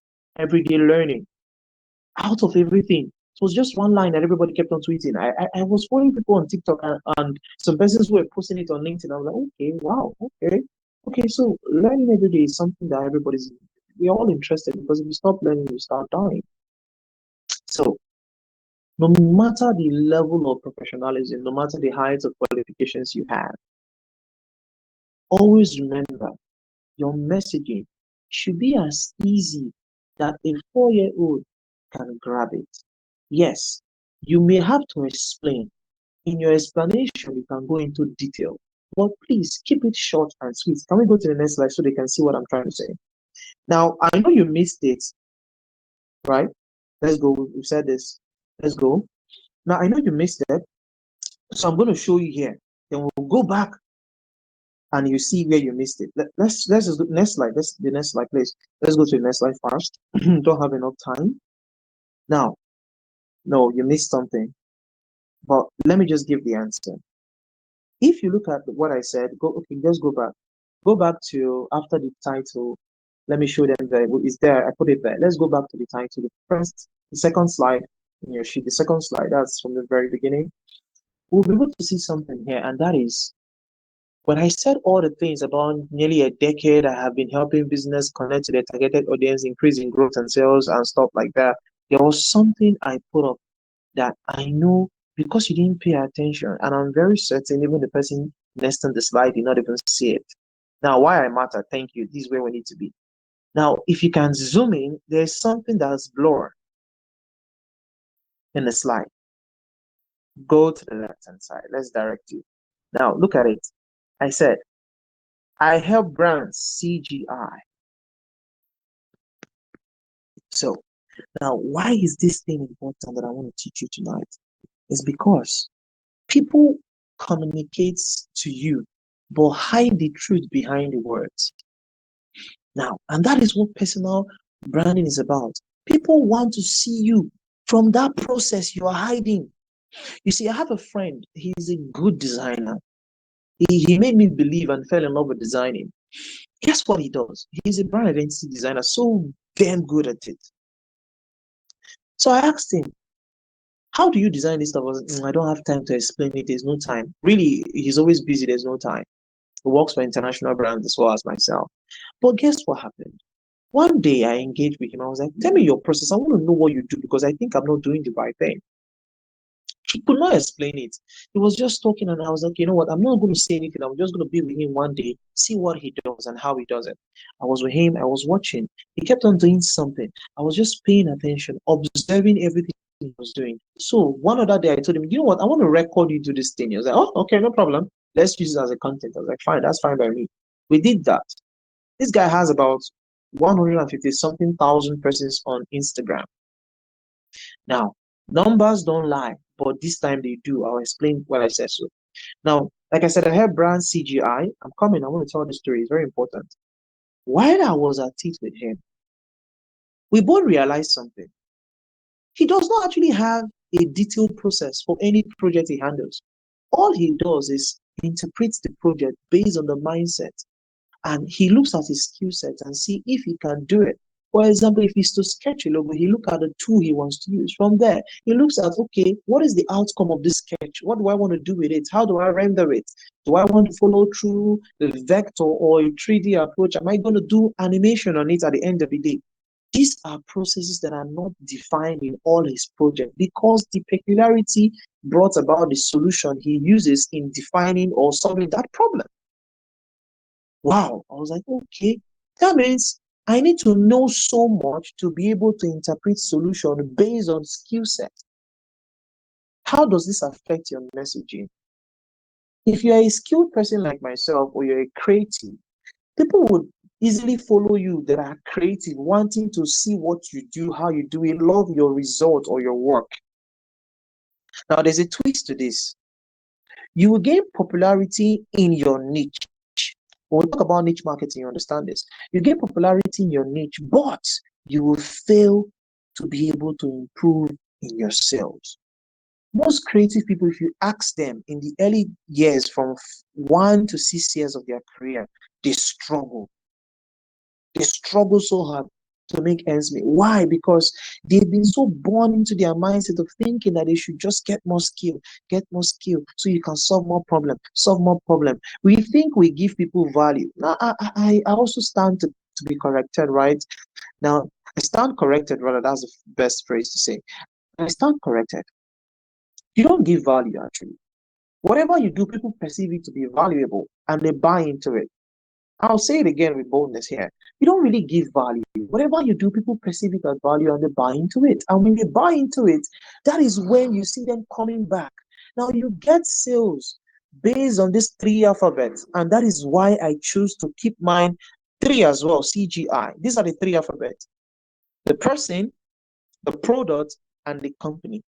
out of everything. It was just one line that everybody kept on tweeting. I was following people on TikTok and some persons who were posting it on LinkedIn. I was like, okay, wow, okay. So learning every day is something that we're all interested, because if you stop learning, you start dying. So No matter the level of professionalism, no matter the height of qualifications you have, always remember your messaging should be as easy that a 4-year-old can grab it. Yes, you may have to explain. In your explanation, you can go into detail, but please keep it short and sweet. Can we go to the next slide so they can see what I'm trying to say? Now, I know you missed it, right? Let's go. We said this. Let's go. Now, I know you missed it, so I'm going to show you here. Then we'll go back and you see where you missed it. Let's just go next slide. Let's the next slide, please. Let's go to the next slide first. Don't have enough time. Now, no, you missed something. But let me just give the answer. If you look at what I said, just go back. Go back to after the title. Let me show them there. It's there. I put it there. Let's go back to the title. The second slide in your sheet. The second slide. That's from the very beginning. We'll be able to see something here, and that is when I said all the things about nearly a decade, I have been helping business connect to their targeted audience, increasing growth and sales and stuff like that. There was something I put up that I know because you didn't pay attention, and I'm very certain even the person next on the slide did not even see it. Now, why I matter? Thank you. This is where we need to be. Now, if you can zoom in, there's something that's blurred in the slide. Go to the left-hand side. Let's direct you. Now, look at it. I said, I help brands CGI. So, now, why is this thing important that I want to teach you tonight? It's because people communicate to you, but hide the truth behind the words. Now, and that is what personal branding is about. People want to see you from that process you are hiding. You see, I have a friend, he's a good designer. He made me believe and fell in love with designing. Guess what he does? He's a brand identity designer, so damn good at it. So I asked him, how do you design this stuff? I don't have time to explain it. There's no time. Really, he's always busy. There's no time. He works for international brands as well as myself. But guess what happened? One day I engaged with him. I was like, tell me your process. I want to know what you do because I think I'm not doing the right thing. He could not explain it. He was just talking, and I was like, you know what? I'm not going to say anything. I'm just going to be with him one day, see what he does and how he does it. I was with him. I was watching. He kept on doing something. I was just paying attention, observing everything he was doing. So one other day, I told him, you know what? I want to record you do this thing. He was like, oh, okay, no problem. Let's use it as a content. I was like, fine, that's fine by me. We did that. This guy has about 150 something thousand persons on Instagram. Now, numbers don't lie, but this time they do. I'll explain what I said. So now, like I said, I have brand CGI. I'm coming. I want to tell the story. It's very important. While I was at it with him, we both realized something. He does not actually have a detailed process for any project he handles. All he does is interprets the project based on the mindset, and he looks at his skill set and see if he can do it. For example, if he's to sketch a logo, he looks at the tool he wants to use. From there, he looks at, okay, what is the outcome of this sketch? What do I want to do with it? How do I render it? Do I want to follow through the vector or a 3D approach? Am I going to do animation on it at the end of the day? These are processes that are not defined in all his projects because the peculiarity brought about the solution he uses in defining or solving that problem. Wow, I was like, okay, that means I need to know so much to be able to interpret solution based on skill set. How does this affect your messaging? If you're a skilled person like myself or you're a creative, people would easily follow you that are creative, wanting to see what you do, how you do it, love your result or your work. Now, there's a twist to this. You will gain popularity in your niche. When we talk about niche marketing, you understand this. You gain popularity in your niche, but you will fail to be able to improve in your sales. Most creative people, if you ask them in the early years from 1 to 6 years of their career, they struggle. They struggle so hard to make ends meet. Why? Because they've been so born into their mindset of thinking that they should just get more skill, so you can solve more problem, solve more problem. We think we give people value. Now, I also stand to be corrected, right? Now, I stand corrected, rather, that's the best phrase to say. I stand corrected. You don't give value actually. Whatever you do, people perceive it to be valuable and they buy into it. I'll say it again with boldness here. You don't really give value. Whatever you do, people perceive it as value and they buy into it. And when they buy into it, that is when you see them coming back. Now you get sales based on these three alphabets. And that is why I choose to keep mine three as well, CGI. These are the three alphabets: the person, the product, and the company.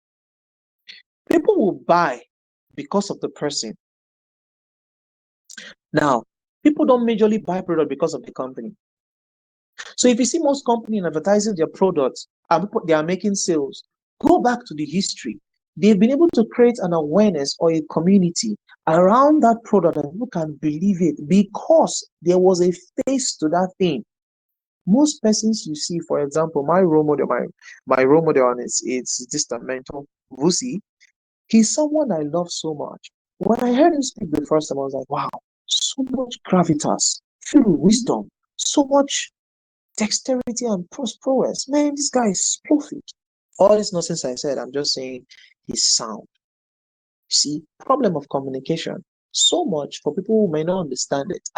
People will buy because of the person. Now, people don't majorly buy product because of the company. So if you see most companies advertising their products and they are making sales, go back to the history. They've been able to create an awareness or a community around that product and people can believe it because there was a face to that thing. Most persons you see, for example, my role model, my role model on it's distant mentor, Vusi. He's someone I love so much. When I heard him speak the first time, I was like, wow, so much gravitas, filled with wisdom, so much dexterity and prowess. Man, this guy is perfect. All this nonsense I said, I'm just saying he's sound. See, problem of communication. So much for people who may not understand it.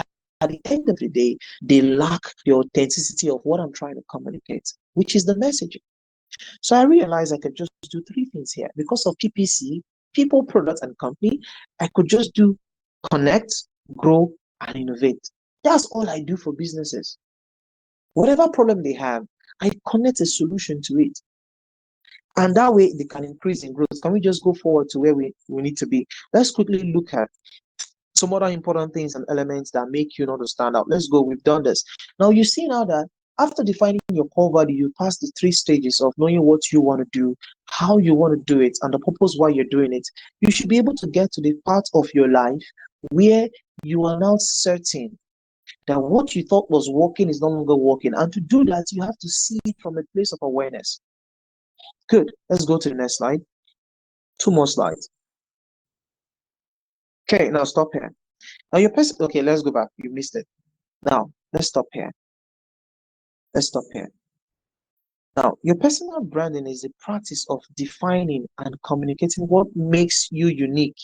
At the end of the day, they lack the authenticity of what I'm trying to communicate, which is the message. So I realized I could just do three things here. Because of PPC, people, products, and company, I could just do connect, grow, and innovate. That's all I do for businesses. Whatever problem they have, I connect a solution to it. And that way they can increase in growth. Can we just go forward to where we need to be? Let's quickly look at some other important things and elements that make you not to stand out. Let's go. We've done this. Now you see now that after defining your core value, you pass the three stages of knowing what you want to do, how you want to do it, and the purpose why you're doing it. You should be able to get to the part of your life where you are now certain that what you thought was working is no longer working. And to do that, you have to see it from a place of awareness. Good. Let's go to the next slide. Two more slides. Okay, now stop here. Now your person, okay, let's go back. You missed it. Now, let's stop here. Let's stop here. Now, your personal branding is the practice of defining and communicating what makes you unique,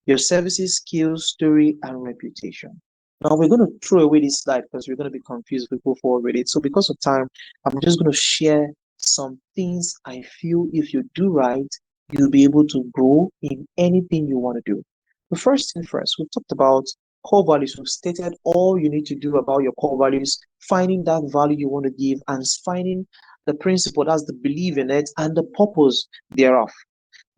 your services, skills, story, and reputation. Now, we're going to throw away this slide because we're going to be confused if we go forward with it. So because of time, I'm just going to share some things I feel if you do right, you'll be able to grow in anything you want to do. The first thing first, we've talked about core values. We've stated all you need to do about your core values, finding that value you want to give, and finding the principle, that's the belief in it, and the purpose thereof.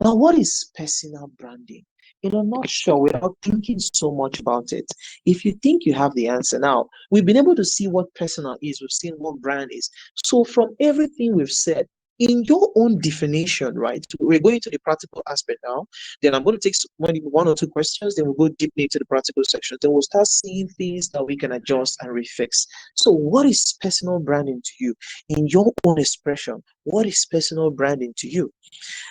Now, what is personal branding? In a nutshell, without thinking so much about it, if you think you have the answer now, we've been able to see what personal is, we've seen what brand is. So, from everything we've said, in your own definition, right? We're going to the practical aspect now. Then I'm going to take one or two questions, then we'll go deeply into the practical section. Then we'll start seeing things that we can adjust and refix. So, what is personal branding to you? In your own expression, what is personal branding to you?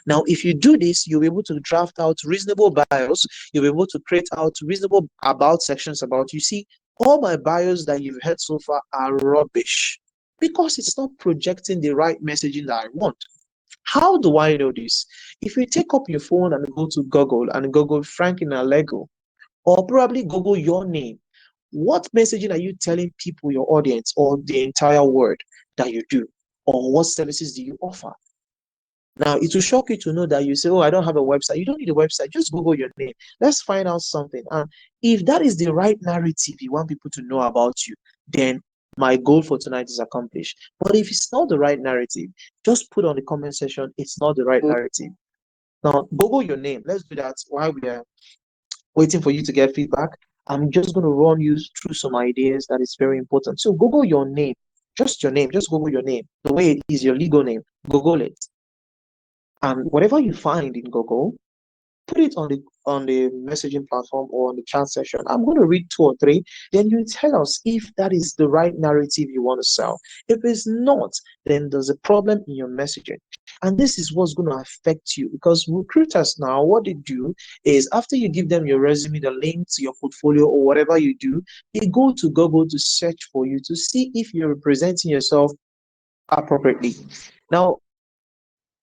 Now, if you do this, you'll be able to draft out reasonable bios. You'll be able to create out reasonable about sections about you. See, all my bios that you've heard so far are rubbish because it's not projecting the right messaging that I want. How do I know this? If you take up your phone and go to Google and Google Frankilin Alegu, or probably Google your name, what messaging are you telling people, your audience, or the entire world that you do? Or what services do you offer? Now, it will shock you to know that you say, oh, I don't have a website. You don't need a website. Just Google your name. Let's find out something. And if that is the right narrative you want people to know about you, then my goal for tonight is accomplished. But if it's not the right narrative, just put on the comment section, it's not the right narrative. Now, Google your name. Let's do that while we are waiting for you to get feedback. I'm just going to run you through some ideas that is very important. So Google your name. Just your name. Just Google your name. The way it is your legal name. Google it. And whatever you find in Google, put it on the messaging platform or on the chat session. I'm going to read two or three. Then you tell us if that is the right narrative you want to sell. If it's not, then there's a problem in your messaging. And this is what's going to affect you because recruiters now, what they do is after you give them your resume, the link to your portfolio or whatever you do, they go to Google to search for you to see if you're representing yourself appropriately. Now,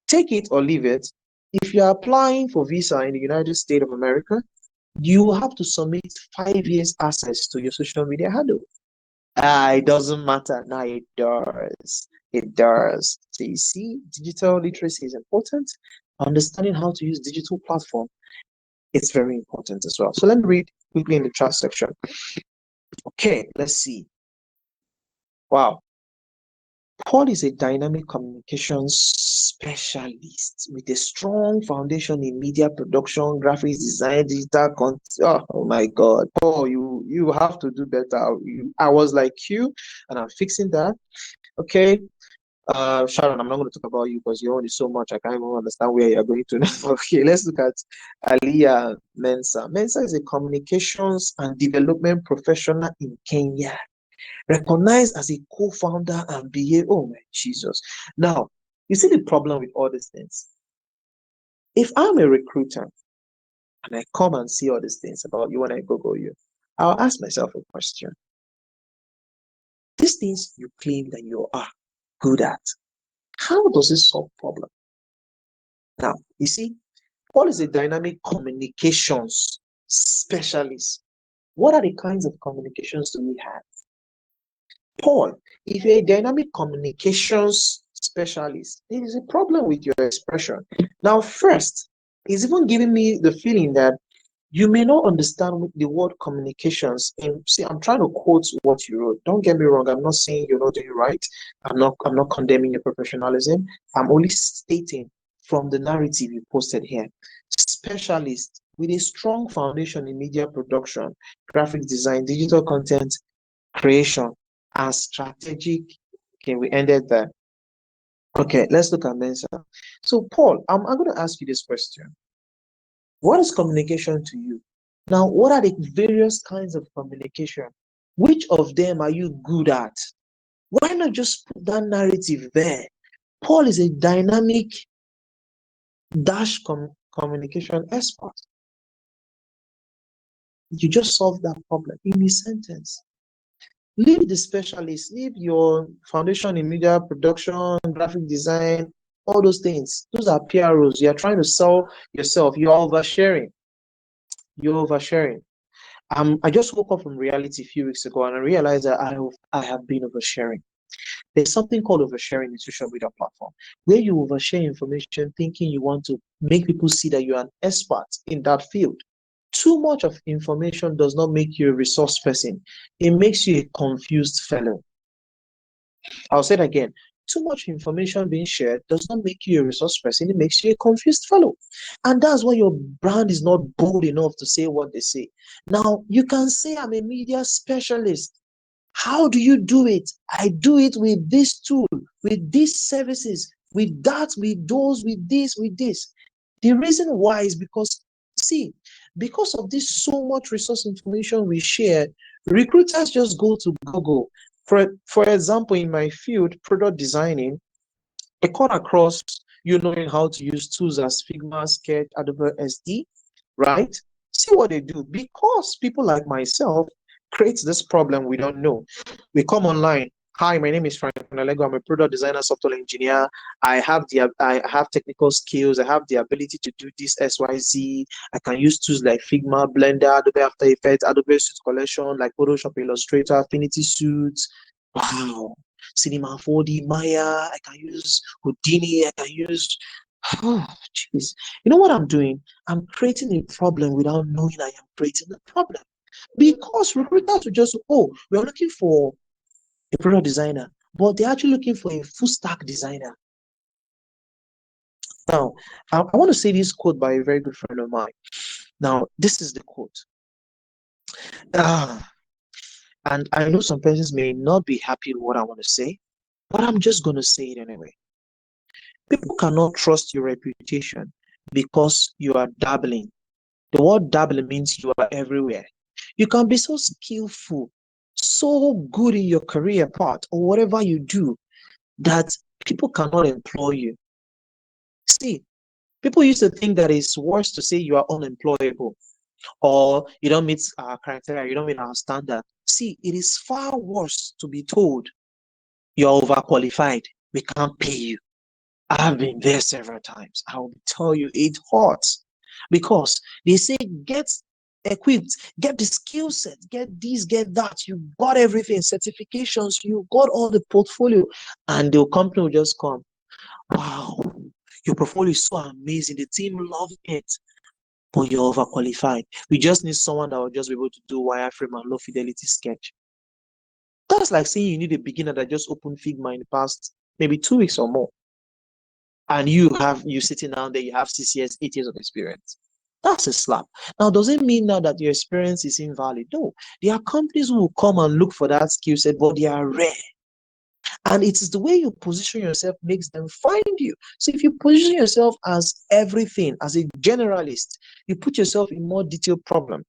take it or leave it. If you're applying for visa in the United States of America, you will have to submit 5 years access to your social media handle. It doesn't matter. Now it does. It does. So you see, digital literacy is important. Understanding how to use digital platform, it's very important as well. So let me read quickly in the chat section. Okay, let's see. Wow. Paul is a dynamic communications specialist with a strong foundation in media production, graphics design, digital content. Oh my God, Paul, you have to do better. I was like you, and I'm fixing that. Okay, Sharon, I'm not going to talk about you because you own it so much. I can't even understand where you're going to now. Okay, let's look at Aliyah Mensa. Mensa is a communications and development professional in Kenya, recognized as a co-founder and BA. Oh my Jesus. Now, you see the problem with all these things. If I'm a recruiter and I come and see all these things about you when I Google you, I'll ask myself a question. These things you claim that you are good at, how does it solve problem? Now, you see, Paul is a dynamic communications specialist. What are the kinds of communications do we have? Paul, if you're a dynamic communications specialist, there is a problem with your expression. Now, first, it's even giving me the feeling that you may not understand the word communications. And see, I'm trying to quote what you wrote. Don't get me wrong. I'm not saying you're not doing it right. I'm not condemning your professionalism. I'm only stating from the narrative you posted here. Specialist with a strong foundation in media production, graphic design, digital content creation, and strategic. Okay, we ended there. Okay, let's look at Mensa. So, Paul, I'm going to ask you this question. What is communication to you? Now, what are the various kinds of communication? Which of them are you good at? Why not just put that narrative there? Paul is a dynamic communication expert. You just solved that problem in a sentence. Leave the specialist, leave your foundation in media production, graphic design, all those things. Those are PROs. You're trying to sell yourself. You're oversharing. You're oversharing. I just woke up from reality a few weeks ago and I realized that I have been oversharing. There's something called oversharing in social media platform where you overshare information thinking you want to make people see that you're an expert in that field. Too much of information does not make you a resource person. It makes you a confused fellow. I'll say it again. Too much information being shared does not make you a resource person. It makes you a confused fellow. And that's why your brand is not bold enough to say what they say. Now, you can say I'm a media specialist. How do you do it? I do it with this tool, with these services, with that, with those, with this, with this. The reason why is because, see, because of this so much resource information we share, recruiters just go to Google. For example, in my field, product designing, I cut across you knowing how to use tools as Figma, Sketch, Adobe SD, right? See what they do. Because people like myself create this problem we don't know. We come online. Hi, my name is Frankilin. Alegu. I'm a product designer, software engineer. I have technical skills. I have the ability to do this XYZ. I can use tools like Figma, Blender, Adobe After Effects, Adobe Suite Collection, like Photoshop, Illustrator, Affinity Suits. Wow. Cinema 4D, Maya. I can use Houdini. I can use. Oh, jeez. You know what I'm doing? I'm creating a problem without knowing I am creating a problem. Because recruiters will just, oh, we're looking for a product designer, but they're actually looking for a full stack designer. Now, I want to say this quote by a very good friend of mine. Now, this is the quote. And I know some persons may not be happy with what I want to say, but I'm just going to say it anyway. People cannot trust your reputation because you are dabbling. The word dabbling means you are everywhere. You can be so skillful, so good in your career path or whatever you do that people cannot employ you. See, people used to think that it's worse to say you are unemployable or you don't meet our criteria, you don't meet our standard. See, it is far worse to be told you're overqualified, we can't pay you. I've been there several times. I will tell you, it hurts because they say get equipped, get the skill set, get this, get that. You got everything, certifications, you got all the portfolio, and the company will just come. Wow, your portfolio is so amazing. The team love it, but you're overqualified. We just need someone that will just be able to do wireframe and low fidelity sketch. That's like saying you need a beginner that just opened Figma in the past maybe 2 weeks or more, and you sitting down there, you have 6 years, 8 years of experience. That's a slap. Now, does it mean now that your experience is invalid? No. There are companies who will come and look for that skill set, but they are rare. And it is the way you position yourself makes them find you. So if you position yourself as everything, as a generalist, you put yourself in more detailed problem.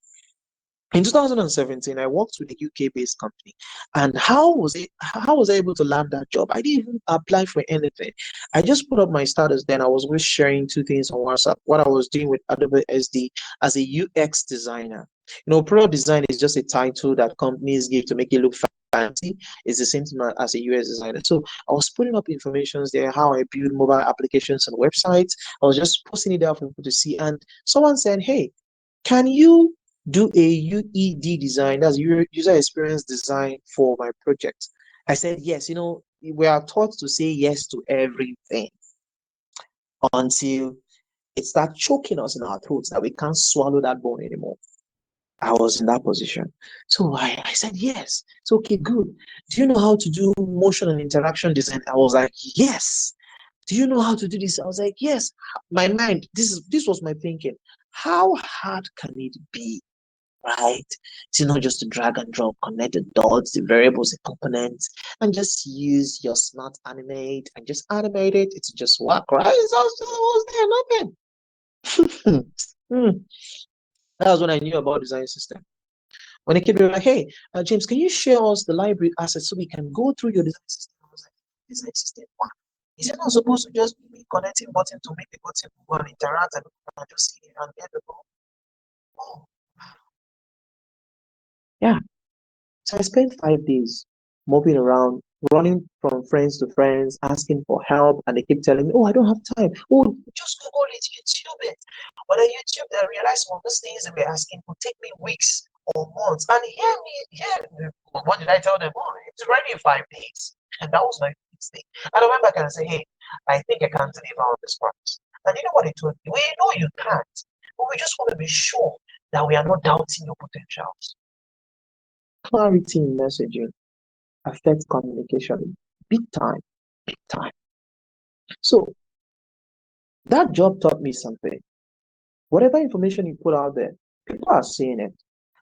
In 2017, I worked with a UK-based company, and how was I able to land that job? I didn't even apply for anything. I just put up my status. Then I was always sharing two things on WhatsApp. What I was doing with Adobe SD as a UX designer. Product design is just a title that companies give to make it look fancy. It's the same thing as a UX designer. So I was putting up information there, how I build mobile applications and websites. I was just posting it out for people to see, and someone said, "Hey, can you do a UED design, that's user experience design, for my project?" I said, yes. We are taught to say yes to everything until it starts choking us in our throats that we can't swallow that bone anymore. I was in that position. So I said, yes. So, okay, good. Do you know how to do motion and interaction design? I was like, yes. Do you know how to do this? I was like, yes. My mind, this was my thinking. How hard can it be? Right? It's not just to drag and drop, connect the dots, the variables, the components, and just use your smart animate and just animate it. It's just work, right? It's also was there, nothing. That was when I knew about design system. When they kept like, hey, James, can you share us the library assets so we can go through your design system? I was like, design system, what? Is it not supposed to just be connecting button to make the button move and interact and just see it and get the ball? Oh, yeah. So I spent 5 days moving around, running from friends to friends, asking for help, and they keep telling me, "Oh, I don't have time. Oh, just Google it, YouTube it." When I YouTube, I realized some of those things they were asking would take me weeks or months. And what did I tell them? Oh, it's ready in 5 days, and that was my mistake. And I went back and I said, "Hey, I think I can't deliver on this promise." And you know what they told me? We know you can't, but we just want to be sure that we are not doubting your potentials. Clarity in messaging affects communication big time, big time. So that job taught me something. Whatever information you put out there, people are seeing it.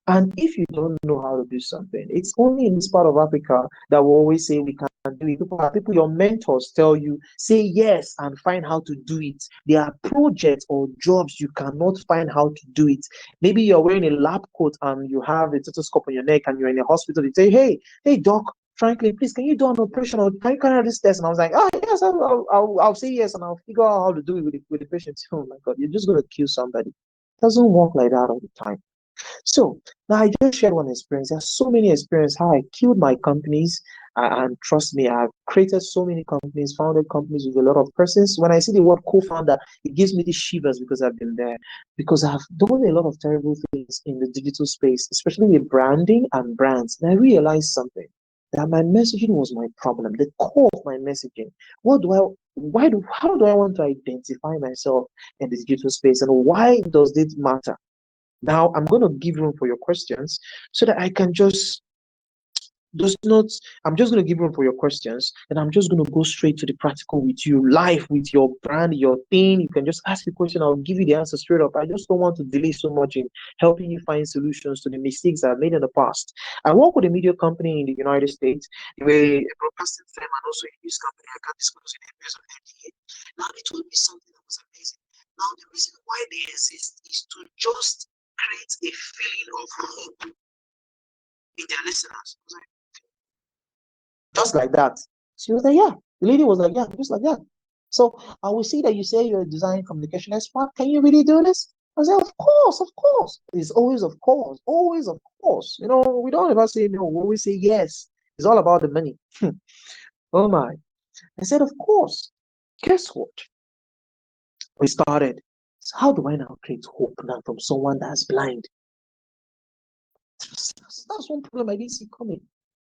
And if you don't know how to do something, it's only in this part of Africa that we always say we can do it. People, your mentors tell you, say yes and find how to do it. There are projects or jobs you cannot find how to do it. Maybe you're wearing a lab coat and you have a stethoscope on your neck and you're in a hospital. They say, hey, doc, Franklin, please, can you do an operation or can you carry out this test? And I was like, oh, yes, I'll say yes and I'll figure out how to do it with the patient. Oh my God, you're just going to kill somebody. It doesn't work like that all the time. So now I just shared one experience. There's so many experiences how I killed my companies, and trust me, I've created so many companies, founded companies with a lot of persons. When I see the word co-founder, it gives me these shivers because I've been there. Because I've done a lot of terrible things in the digital space, especially with branding and brands. And I realized something, that my messaging was my problem, the core of my messaging. How do I want to identify myself in the digital space, and why does it matter? Now I'm going to give room for your questions so that I can just not, I'm just going to give room for your questions, and I'm just going to go straight to the practical with you, live with your brand, your thing. You can just ask the question, I'll give you the answer straight up. I just don't want to delay so much in helping you find solutions to the mistakes I've made in the past. I work with a media company in the United States, a broadcasting firm, and also a news company. I can't disclose the names of NDA. Now they told me something that was amazing. Now the reason why they exist is to just create a feeling of hope in their listeners. I was like, just like that. She was like, yeah. The lady was like, yeah, just like that. So I will see that you say you're a design communication expert. Can you really do this? I said, of course, of course. It's always of course, always of course. We don't ever say no. We always say yes. It's all about the money. Oh my. I said, of course. Guess what? We started. So how do I now create hope now from someone that's blind? That's one problem I didn't see coming.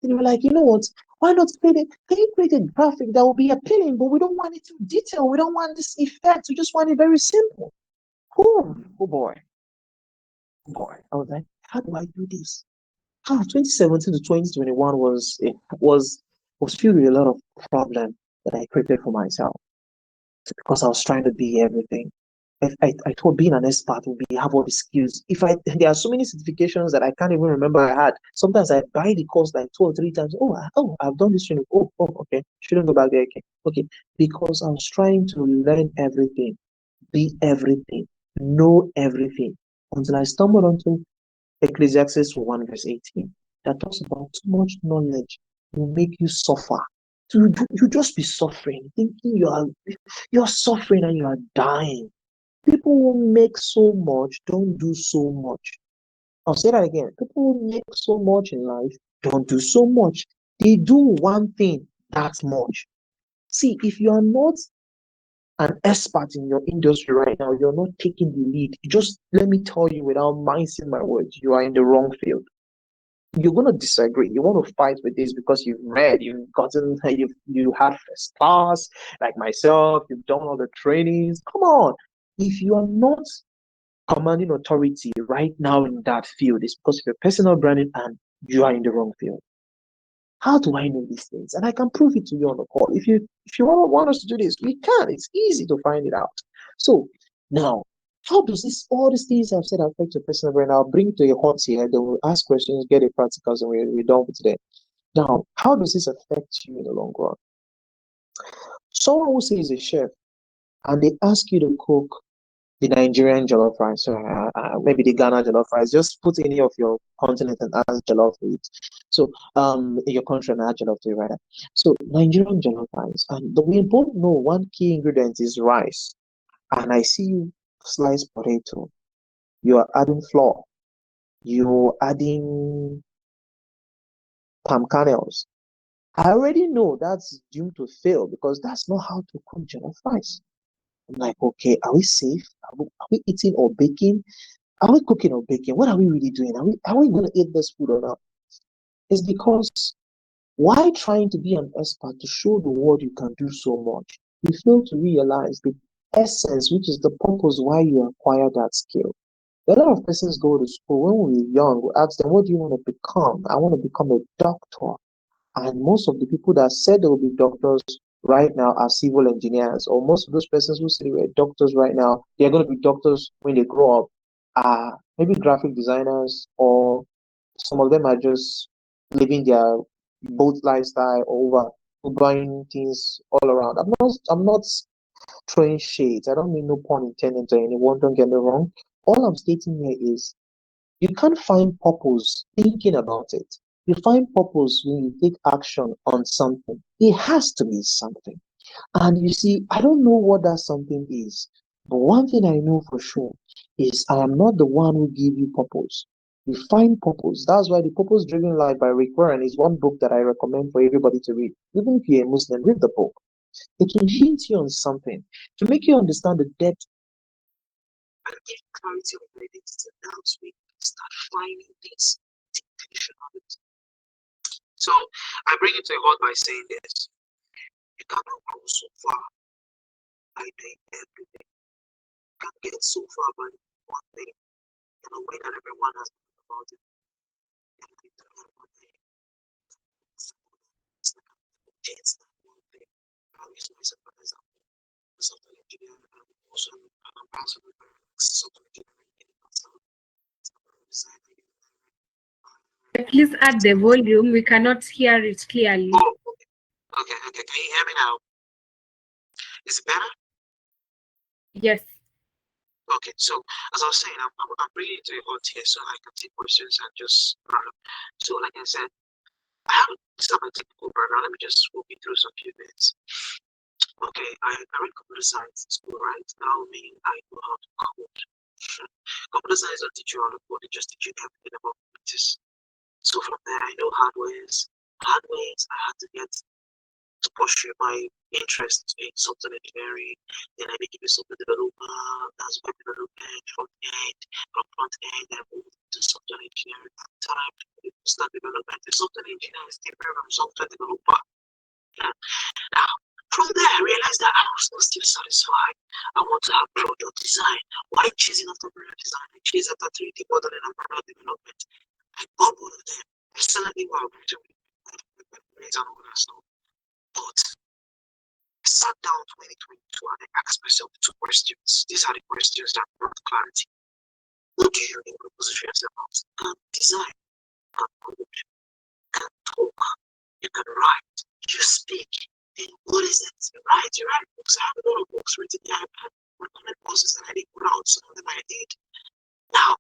They were like, you know what? Why not create it? Can you create a graphic that will be appealing, but we don't want it too detailed. We don't want this effect. We just want it very simple. Oh boy. Oh boy. I was like, how do I do this? 2017 to 2021 was filled with a lot of problem that I created for myself because I was trying to be everything. I thought being an expert would be have all the skills. There are so many certifications that I can't even remember I had. Sometimes I buy the course like 2 or 3 times. I've done this training. Okay. Shouldn't go back there again. Okay. Because I was trying to learn everything, be everything, know everything until I stumbled onto Ecclesiastes 1 verse 18 that talks about too much knowledge will make you suffer. So you just be suffering, thinking you're suffering and you are dying. People who make so much don't do so much. I'll say that again. People who make so much in life don't do so much. They do one thing that much. See, if you are not an expert in your industry right now, you're not taking the lead. Just let me tell you without mincing my words, you are in the wrong field. You're gonna disagree. You want to fight with this because you've read, you've gotten, you had first class, like myself. You've done all the trainings. Come on, if you are not commanding authority right now in that field, it's because of your personal branding and you are in the wrong field. How do I know these things? And I can prove it to you on the call. If you want us to do this, we can. It's easy to find it out. So now, how does this all these things I've said affect your personal brand? I'll bring it to your hot here, then we'll ask questions, get it practicals, and we're done for today. Now, how does this affect you in the long run? Someone who says a chef and they ask you to cook the Nigerian jollof rice, or maybe the Ghana jollof rice. Just put any of your continent and add jollof to it. So, in your country and add jollof to it, rather. So, Nigerian jollof rice, and we both know one key ingredient is rice. And I see you slice potato. You are adding flour. You're adding palm kernels. I already know that's doomed to fail because that's not how to cook jollof rice. I'm like, okay, are we safe? Are we eating or baking? Are we cooking or baking? What are we really doing? Are we going to eat this food or not? It's because why trying to be an expert to show the world you can do so much? You fail to realize the essence, which is the purpose why you acquire that skill. A lot of persons go to school when we were young, we ask them, what do you want to become? I want to become a doctor. And most of the people that said they will be doctors right now are civil engineers, or most of those persons who say they were doctors right now, they're going to be doctors when they grow up, are maybe graphic designers, or some of them are just living their boat lifestyle over buying things all around. I'm not throwing shades. I don't mean no pun intended to anyone, don't get me wrong. All I'm stating here is you can't find purpose thinking about it. You find purpose when you take action on something. It has to be something. And you see, I don't know what that something is. But one thing I know for sure is I am not the one who give you purpose. You find purpose. That's why the Purpose Driven Life by Rick Warren is one book that I recommend for everybody to read. Even if you're a Muslim, read the book. It will hint you on something to make you understand the depth and give clarity of your identity. That's when you start finding this intentionality. So I bring it to a heart by saying this. You cannot go so far by doing everything. You can get so far by one thing in a way that everyone has known about it. And you do that one thing. It's like against that one thing. I use myself as an example. Software engineer, and also an ambassador for software engineering in myself. Designer. Please add the volume. We cannot hear it clearly. Oh, okay. Can you hear me now? Is it better? Yes. Okay, so as I was saying, I'm bringing it to a halt here so I can take questions and just run up. So, like I said, I haven't started my technical background. Let me just walk you through some few bits. Okay, I read computer science in school, right? Now, meaning I know how to code. Computer science don't teach you how to code, they just teach you everything about computers. So from there, I know hardwares. I had to get to pursue my interest in software engineering, then I became a software developer, that's web development, from front end, I moved to software engineering at the time, start development. The software engineer is different from software developer. Yeah. Now, from there, I realized that I was not still satisfied. I want to have product design. Why chasing after product design? I chase after 3D modeling and product development. I got both of them. Personally, well, actually, and all that stuff. But I sat down 2022 and I asked myself two questions. These are the questions that brought clarity. What do you need to position yourself as? You can design, you can code, you can talk, you can write, you speak. Then what is it? You write books. I have a lot of books written. I have recommended courses and I did put out some of them I did. Now,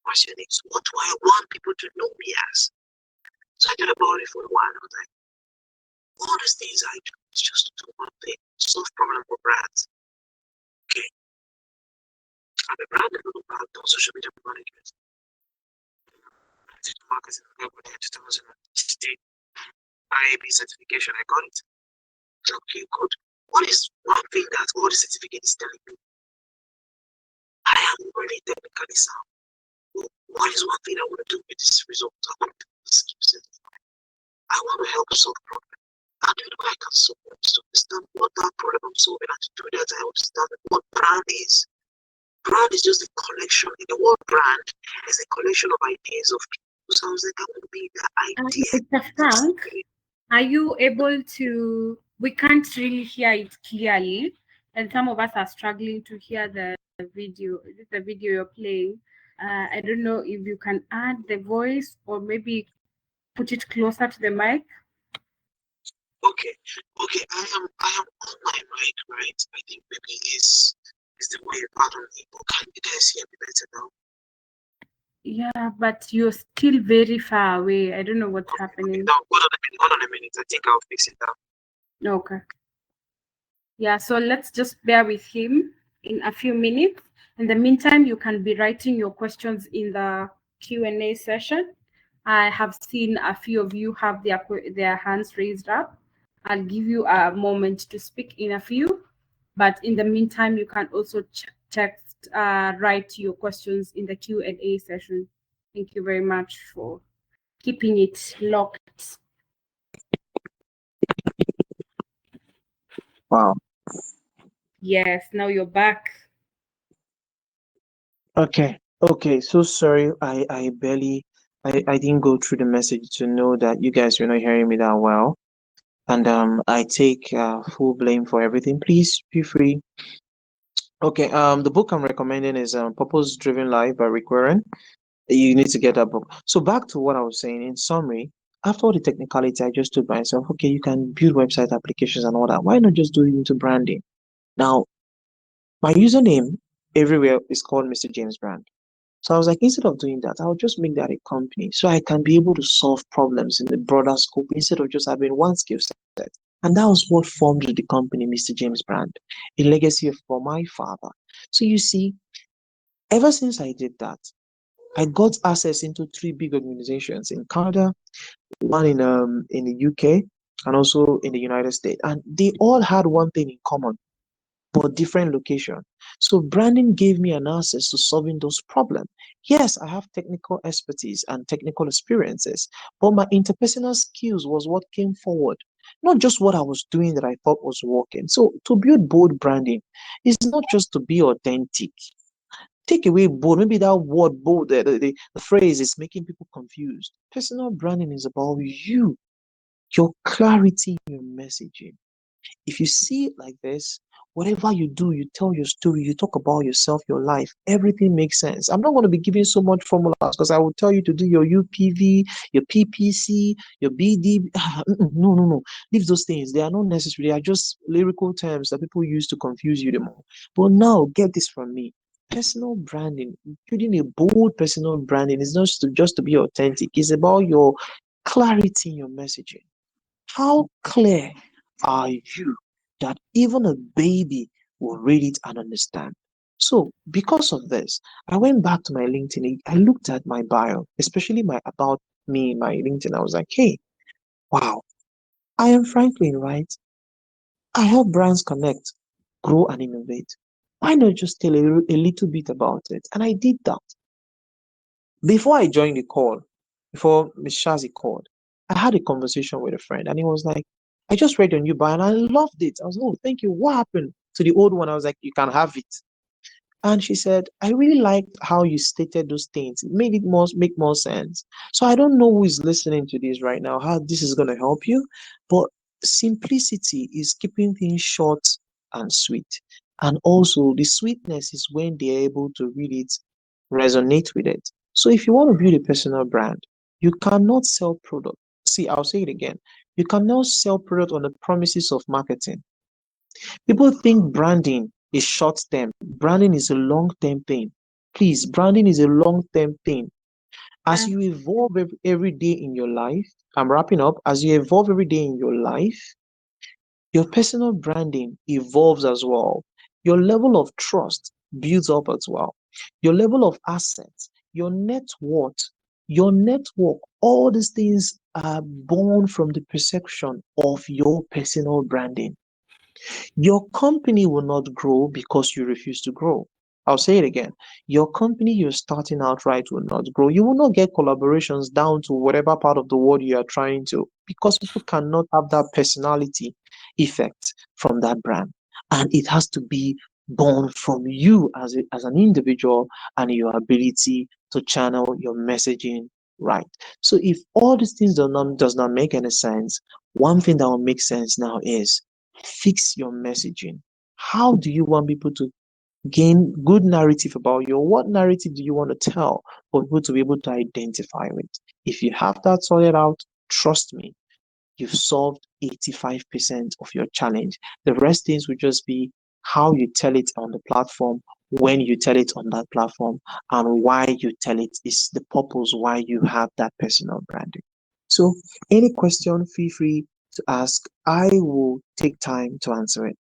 question is, what do I want people to know me as? So I thought about it for a while. I was like, all these things I do is just to do one thing, solve problem for brands. Okay. I'm a brand developer, I've done social media management. Digital marketing in 2016. IAB certification, I got it. Okay, good. What is one thing that all the certificate is telling me? I am really technically sound. What is one thing I want to do with this result? I want to keep certified. I want to help solve problems. How do I can solve problems to understand what that problem I'm solving, and to do that I understand what brand is. Brand is just a collection. In the word brand is a collection of ideas of people. So I was like, I want to be the idea. Mr. Frank, are you able to? We can't really hear it clearly, and some of us are struggling to hear the video. The video you're playing. I don't know if you can add the voice or maybe put it closer to the mic. Okay, I am on my mic, right? I think maybe is the way out on me. But can you guys hear me better now? Yeah, but you're still very far away. I don't know what's happening. Now, hold on a minute. I think I'll fix it now. Okay. Yeah, so let's just bear with him in a few minutes. In the meantime, you can be writing your questions in the Q&A session. I have seen a few of you have their hands raised up. I'll give you a moment to speak in a few, but in the meantime, you can also write your questions in the Q&A session. Thank you very much for keeping it locked. Wow. Yes, now you're back. Okay. So sorry. I didn't go through the message to know that you guys were not hearing me that well. And I take full blame for everything. Please feel free. Okay. The book I'm recommending is Purpose Driven Life by Rick Warren. You need to get that book. So back to what I was saying. In summary, after all the technicality, I just told myself, okay, you can build website applications and all that. Why not just do it into branding? Now, my username everywhere is called Mrjamesbrand. So I was like, instead of doing that, I'll just make that a company so I can be able to solve problems in the broader scope instead of just having one skill set. And that was what formed the company, Mrjamesbrand, a legacy for my father. So you see, ever since I did that, I got access into three big organizations in Canada, one in the UK, and also in the United States. And they all had one thing in common, but different location. So branding gave me an access to solving those problems. Yes, I have technical expertise and technical experiences, but my interpersonal skills was what came forward, not just what I was doing that I thought was working. So to build bold branding is not just to be authentic. Take away bold. Maybe that word bold, the phrase is making people confused. Personal branding is about you, your clarity, your messaging. If you see it like this, whatever you do, you tell your story, you talk about yourself, your life, everything makes sense. I'm not going to be giving so much formulas because I will tell you to do your UPV, your PPC, your BD. No. Leave those things. They are not necessary. They are just lyrical terms that people use to confuse you the more. But now, get this from me. Personal branding, building a bold personal branding is not just to be authentic. It's about your clarity in your messaging. How clear are you that even a baby will read it and understand? So, because of this, I went back to my LinkedIn. I looked at my bio, especially my about me, my LinkedIn. I was like, hey, wow, I am Franklin, right? I help brands connect, grow, and innovate. Why not just tell a little bit about it? And I did that. Before I joined the call, before Miss Shazi called, I had a conversation with a friend, and he was like, I just read your new bio and I loved it. I was, oh, thank you. What happened to the old one? I was like, you can have it. And she said, I really liked how you stated those things. It made it make more sense. So I don't know who is listening to this right now, how this is going to help you, but simplicity is keeping things short and sweet. And also the sweetness is when they're able to read it, resonate with it. So if you want to build a personal brand, you cannot sell product. See, I'll say it again. You cannot sell product on the promises of marketing. People think branding is short term. Branding is a long term thing. Please, branding is a long term thing. As Uh, you evolve every day in your life, I'm wrapping up. As you evolve every day in your life, your personal branding evolves as well. Your level of trust builds up as well. Your level of assets, your net worth, your network, all these things are born from the perception of your personal branding. Your company will not grow because you refuse to grow. I'll say it again. Your company you're starting out right will not grow. You will not get collaborations down to whatever part of the world you are trying to because people cannot have that personality effect from that brand. And it has to be born from you as an individual and your ability to channel your messaging right. So if all these things does not make any sense, one thing that will make sense now is fix your messaging. How do you want people to gain good narrative about you? What narrative do you want to tell for people to be able to identify with? If you have that sorted out, trust me, you've solved 85% of your challenge. The rest things will just be how you tell it on the platform, when you tell it on that platform, and why you tell it is the purpose why you have that personal branding. So, any question, feel free to ask. I will take time to answer it.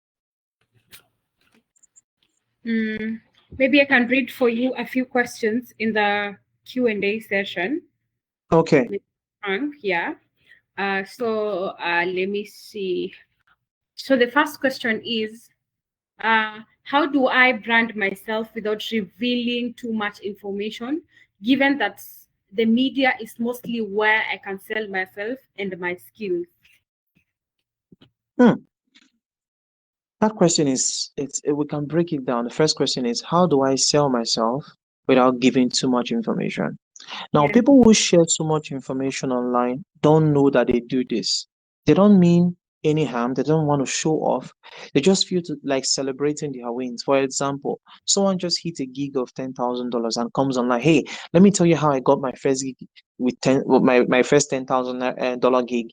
mm, Maybe I can read for you a few questions in the Q&A session Okay. with Frank. Yeah. Let me see. So the first question is, how do I brand myself without revealing too much information, given that the media is mostly where I can sell myself and my skills? Hmm. That question is, we can break it down. The first question is, how do I sell myself without giving too much information? Now, Yeah. people who share so much information online don't know that they do this. They don't mean any harm. They don't want to show off. They just feel to, like celebrating their wins. For example, someone just hit a gig of $10,000 and comes online. Hey, let me tell you how I got my first gig with my first $10,000 gig.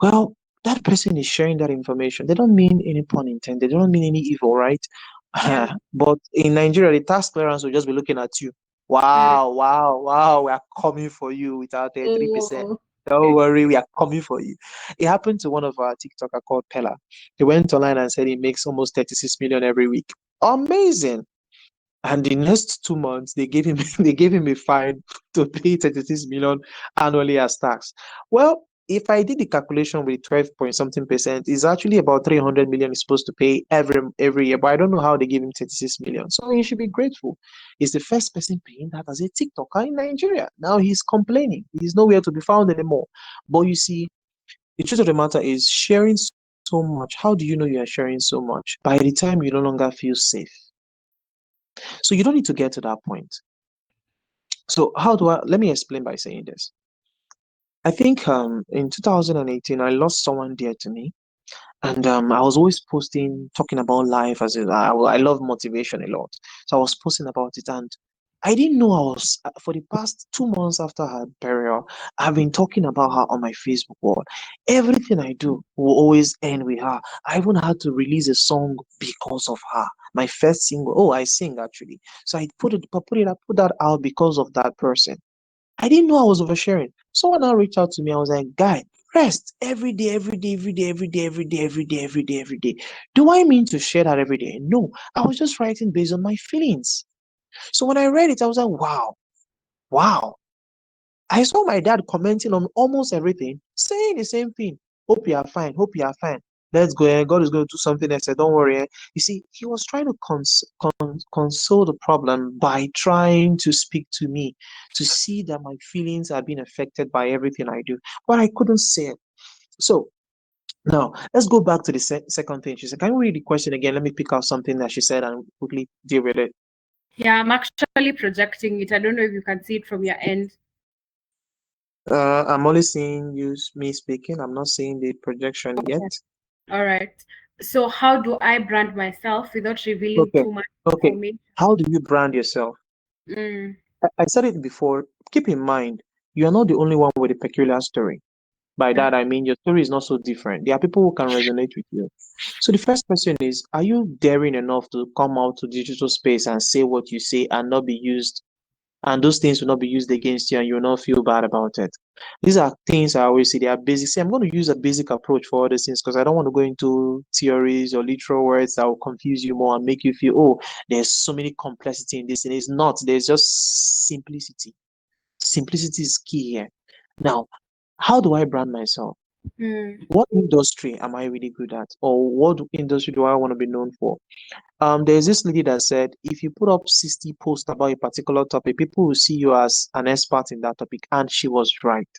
Well, that person is sharing that information. They don't mean any pun intended. They don't mean any evil, right? Yeah. But in Nigeria, the tax clearance will just be looking at you. Mm. Wow, wow, wow, we are coming for you without a 3%. Oh. Don't worry, we are coming for you. It happened to one of our TikToker called Pella. He went online and said he makes almost 36 million every week. Amazing. And the next 2 months, they gave him they gave him a fine to pay 36 million annually as tax. Well, if I did the calculation with 12 point something percent, it's actually about 300 million is supposed to pay every year. But I don't know how they give him 36 million. So he should be grateful. He's the first person paying that as a TikToker in Nigeria. Now he's complaining. He's nowhere to be found anymore. But you see, the truth of the matter is sharing so much. How do you know you are sharing so much? By the time you no longer feel safe. So you don't need to get to that point. So let me explain by saying this. I think in 2018 I lost someone dear to me, and I was always posting talking about life I love motivation a lot. So I was posting about it, and I didn't know I was for the past 2 months after her burial, I've been talking about her on my Facebook wall. Everything I do will always end with her. I even had to release a song because of her. My first single. Oh, I sing actually. So I put that out because of that person. I didn't know I was oversharing. Someone now reached out to me. I was like, guy, rest every day, every day, every day, every day, every day, every day, every day, every day. Do I mean to share that every day? No, I was just writing based on my feelings. So when I read it, I was like, wow, wow. I saw my dad commenting on almost everything, saying the same thing. Hope you are fine. Hope you are fine. let's go, and God is going to do something. I said, don't worry. You see, he was trying to console the problem by trying to speak to me, to see that my feelings are being affected by everything I do, but I couldn't say it. So now let's go back to the second thing she said. Can you read the question again? Let me pick out something that she said and quickly deal with it. Yeah, I'm actually projecting it. I don't know if you can see it from your end. I'm only seeing me speaking. I'm not seeing the projection yet. All right. So how do I brand myself without revealing Okay. too much Okay. information? How do you brand yourself? Mm, I said it before. Keep in mind, you are not the only one with a peculiar story. By that, I mean your story is not so different. There are people who can resonate with you. So the first question is, are you daring enough to come out to digital space and say what you say and not be used, and those things will not be used against you and you will not feel bad about it? These are things I always say, they are basic. See, I'm going to use a basic approach for all these things because I don't want to go into theories or literal words that will confuse you more and make you feel, oh, there's so many complexity in this. And it's not. There's just simplicity. Simplicity is key here. Now, how do I brand myself? mm, What industry am I really good at? Or what industry do I want to be known for? There's this lady that said if you put up 60 posts about a particular topic, people will see you as an expert in that topic. And she was right.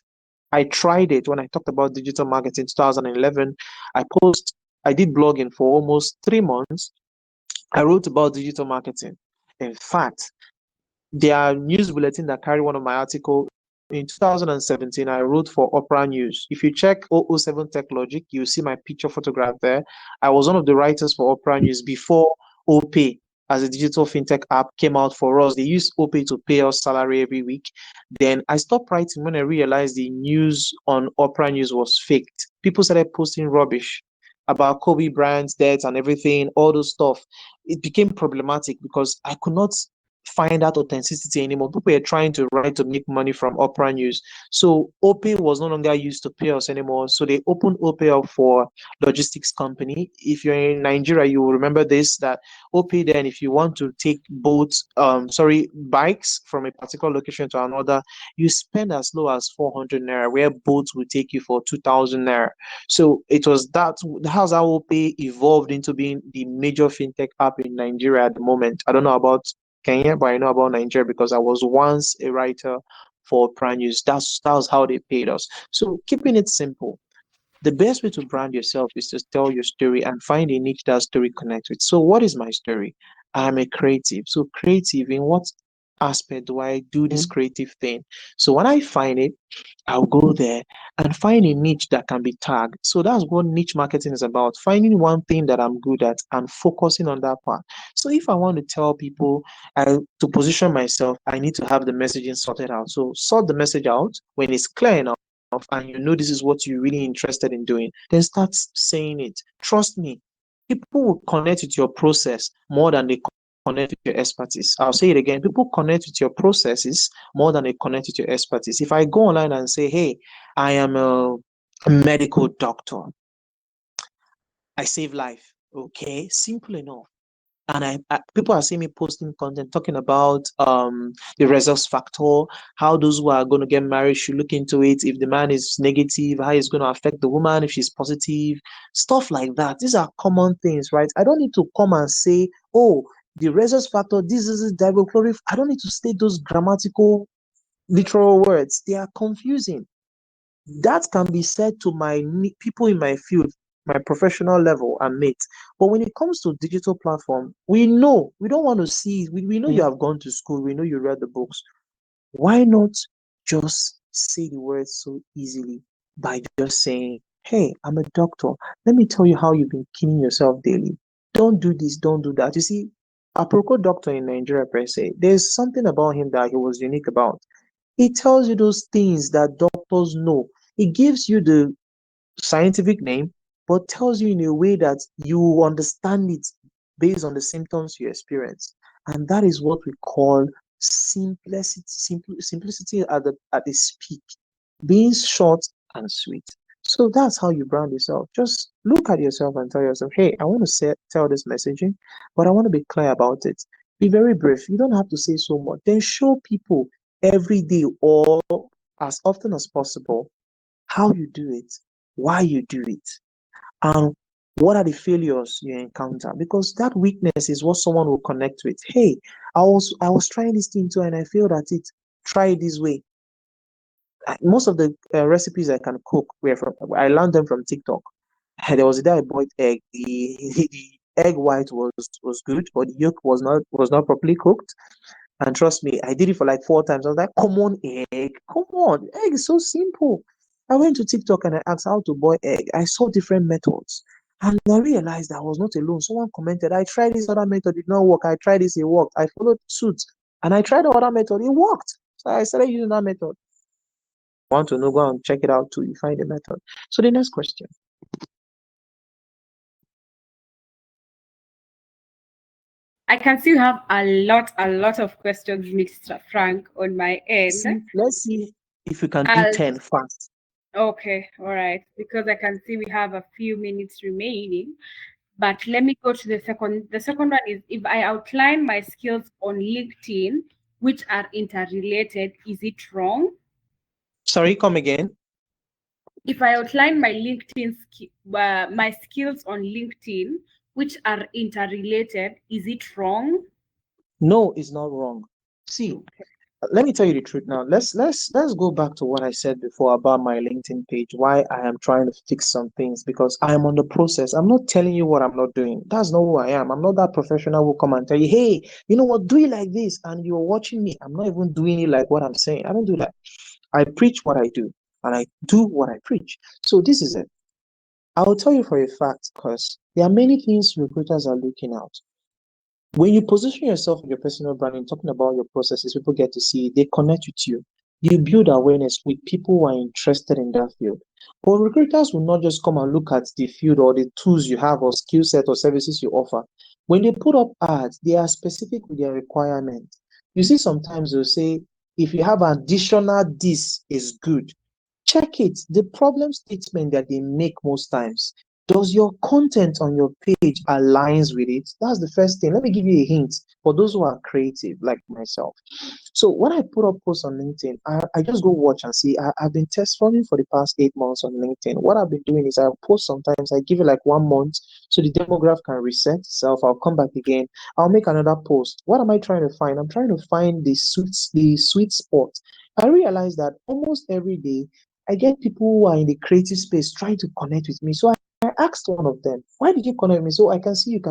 I tried it when I talked about digital marketing in 2011. I did blogging for almost 3 months. I wrote about digital marketing. In fact, there are news bulletin that carry one of my article. In 2017, I wrote for Opera News. If you check 007 Tech Logic, you'll see my picture photograph there. I was one of the writers for Opera News before OPay as a digital fintech app came out for us. They used OPay to pay us salary every week. Then I stopped writing when I realized the news on Opera News was faked. People started posting rubbish about Kobe Bryant's death and everything, all those stuff. It became problematic because I could not find that authenticity anymore. People were trying to write to make money from Opera News. So OPay was no longer used to pay us anymore. So they opened OPay up for logistics company. If you're in Nigeria, you will remember this, that OPay then, if you want to take bikes from a particular location to another, you spend as low as 400 naira, where boats will take you for 2,000 naira. So it was how's how OPay evolved into being the major fintech app in Nigeria at the moment. I don't know about Kenya, but I know about Nigeria because I was once a writer for Prime News. That was how they paid us. So keeping it simple, the best way to brand yourself is to tell your story and find a niche that story connects with. So what is my story? I'm a creative. So creative, in what aspect do I do this creative thing? So when I find it, I'll go there and find a niche that can be tagged. So that's what niche marketing is about, finding one thing that I'm good at and focusing on that part. So if I want to tell people to position myself, I need to have the messaging sorted out. So sort the message out when it's clear enough and you know this is what you're really interested in doing, then start saying it. Trust me, people will connect with your process more than they connect with your expertise. I'll say it again. People connect with your processes more than they connect with your expertise. If I go online and say, hey, I am a medical doctor, I save life. Okay, simple enough. And people are seeing me posting content talking about the results factor, how those who are going to get married should look into it. If the man is negative, how it's going to affect the woman if she's positive, stuff like that. These are common things, right? I don't need to come and say, oh, the results factor, this is divochlorif. I don't need to state those grammatical literal words. They are confusing. That can be said to people in my field, my professional level and mates. But when it comes to digital platform, we know we don't want to see. We know you have gone to school. We know you read the books. Why not just say the words so easily by just saying, "Hey, I'm a doctor. Let me tell you how you've been killing yourself daily. Don't do this. Don't do that." You see, a Aproko doctor in Nigeria per se, there's something about him that he was unique about. It tells you those things that doctors know. It gives you the scientific name, but tells you in a way that you understand it based on the symptoms you experience. And that is what we call simplicity, simplicity at its peak, being short and sweet. So that's how you brand yourself. Just look at yourself and tell yourself, hey, I want to tell this messaging, but I want to be clear about it. Be very brief. You don't have to say so much. Then show people every day or as often as possible how you do it, why you do it, and What are the failures you encounter? Because that weakness is what someone will connect with. Hey, I was trying this thing too, and I failed at it. Try it this way. Most of the recipes I can cook I learned them from TikTok. There was a day I bought egg. The egg white was good, but the yolk was not properly cooked. And trust me, I did it for like 4 times. I was like, come on, egg, come on, egg is so simple. I went to TikTok and I asked how to boil egg. I saw different methods. And I realized I was not alone. Someone commented, I tried this other method, it did not work. I tried this, it worked. I followed suit. And I tried the other method, it worked. So I started using that method. Want to know, go and check it out too. You find the method. So the next question. I can see you have a lot of questions, Mr. Frank, on my end. Let's see if you can do I'll 10 fast. Okay, all right. Because I can see we have a few minutes remaining. But let me go to the second. The second one is, if I outline my skills on LinkedIn, which are interrelated, is it wrong? Sorry, come again. If I outline my skills on LinkedIn, which are interrelated, is it wrong? No, it's not wrong. See, Okay. let me tell you the truth now. Let's go back to what I said before about my LinkedIn page, why I am trying to fix some things, because I am on the process. I'm not telling you what I'm not doing. That's not who I am. I'm not that professional who come and tell you, hey, you know what, do it like this, and you're watching me. I'm not even doing it like what I'm saying. I don't do that. I preach what I do, and I do what I preach. So this is it. I will tell you for a fact, because there are many things recruiters are looking at. When you position yourself in your personal branding, talking about your processes, people get to see it, they connect with you. You build awareness with people who are interested in that field. But recruiters will not just come and look at the field or the tools you have or skill set or services you offer. When they put up ads, they are specific with their requirements. You see, sometimes they'll say, if you have additional this is good. Check it. The problem statement that they make most times, does your content on your page aligns with it? That's the first thing. Let me give you a hint for those who are creative like myself. So when I put up posts on LinkedIn, I just go watch and see. I've been test running for the past 8 months on LinkedIn. What I've been doing is I post sometimes, I give it like 1 month so the demographic can reset itself. I'll come back again. I'll make another post. What am I trying to find? I'm trying to find the sweet spot. I realize that almost every day I get people who are in the creative space trying to connect with me. So I asked one of them, why did you connect with me? So I can see you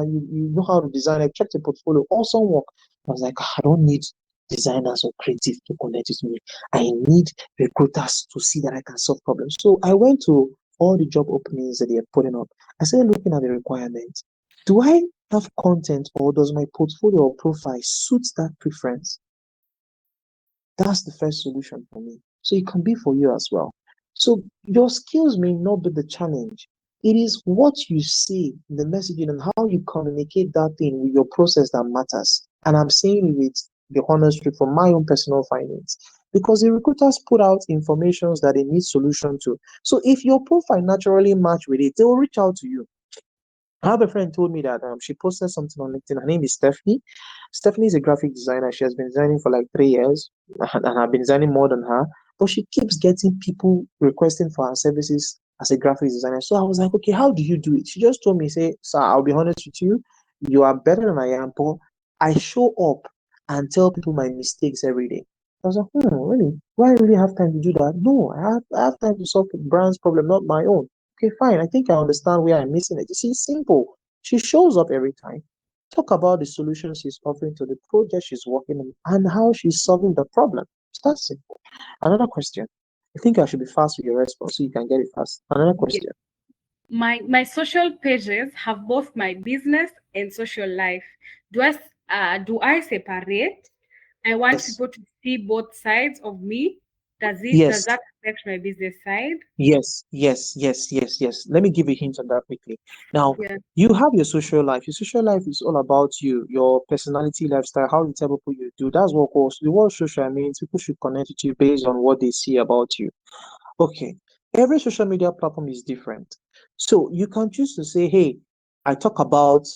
know how to design. I checked your portfolio, awesome work. I was like, I don't need designers or creative to connect with me. I need recruiters to see that I can solve problems. So I went to all the job openings that they are putting up. I started looking at the requirements. Do I have content or does my portfolio or profile suit that preference? That's the first solution for me. So it can be for you as well. So your skills may not be the challenge. It is what you say, the messaging, and how you communicate that thing with your process that matters. And I'm saying it with the honest truth from my own personal findings. Because the recruiters put out informations that they need solution to. So if your profile naturally match with it, they will reach out to you. I have a friend told me that she posted something on LinkedIn. Her name is Stephanie. Stephanie is a graphic designer. She has been designing for like 3 years, and I've been designing more than her. But she keeps getting people requesting for her services as a graphic designer. So I was like, okay, how do you do it? She just told me, say, sir, I'll be honest with you, you are better than I am, but I show up and tell people my mistakes every day. I was like, really? Do I really have time to do that? No, I have time to solve the brand's problem, not my own. Okay, fine. I think I understand where I'm missing it. You see, it's simple. She shows up every time. Talk about the solutions she's offering to the project she's working on and how she's solving the problem. It's that simple. Another question. I think I should be fast with your response so you can get it fast. Another Yeah. question. My social pages have both my business and social life. Do I separate? I want Yes. people to see both sides of me. Does Yes. that affect my business side? Yes. Yes. Yes. Yes. Yes. Let me give you a hint on that quickly. Now, Yeah. you have your social life. Your social life is all about you, your personality, lifestyle, how you tell people you do. That's what goes. The word social means people should connect with you based on what they see about you. Okay, every social media platform is different. So you can choose to say, hey, I talk about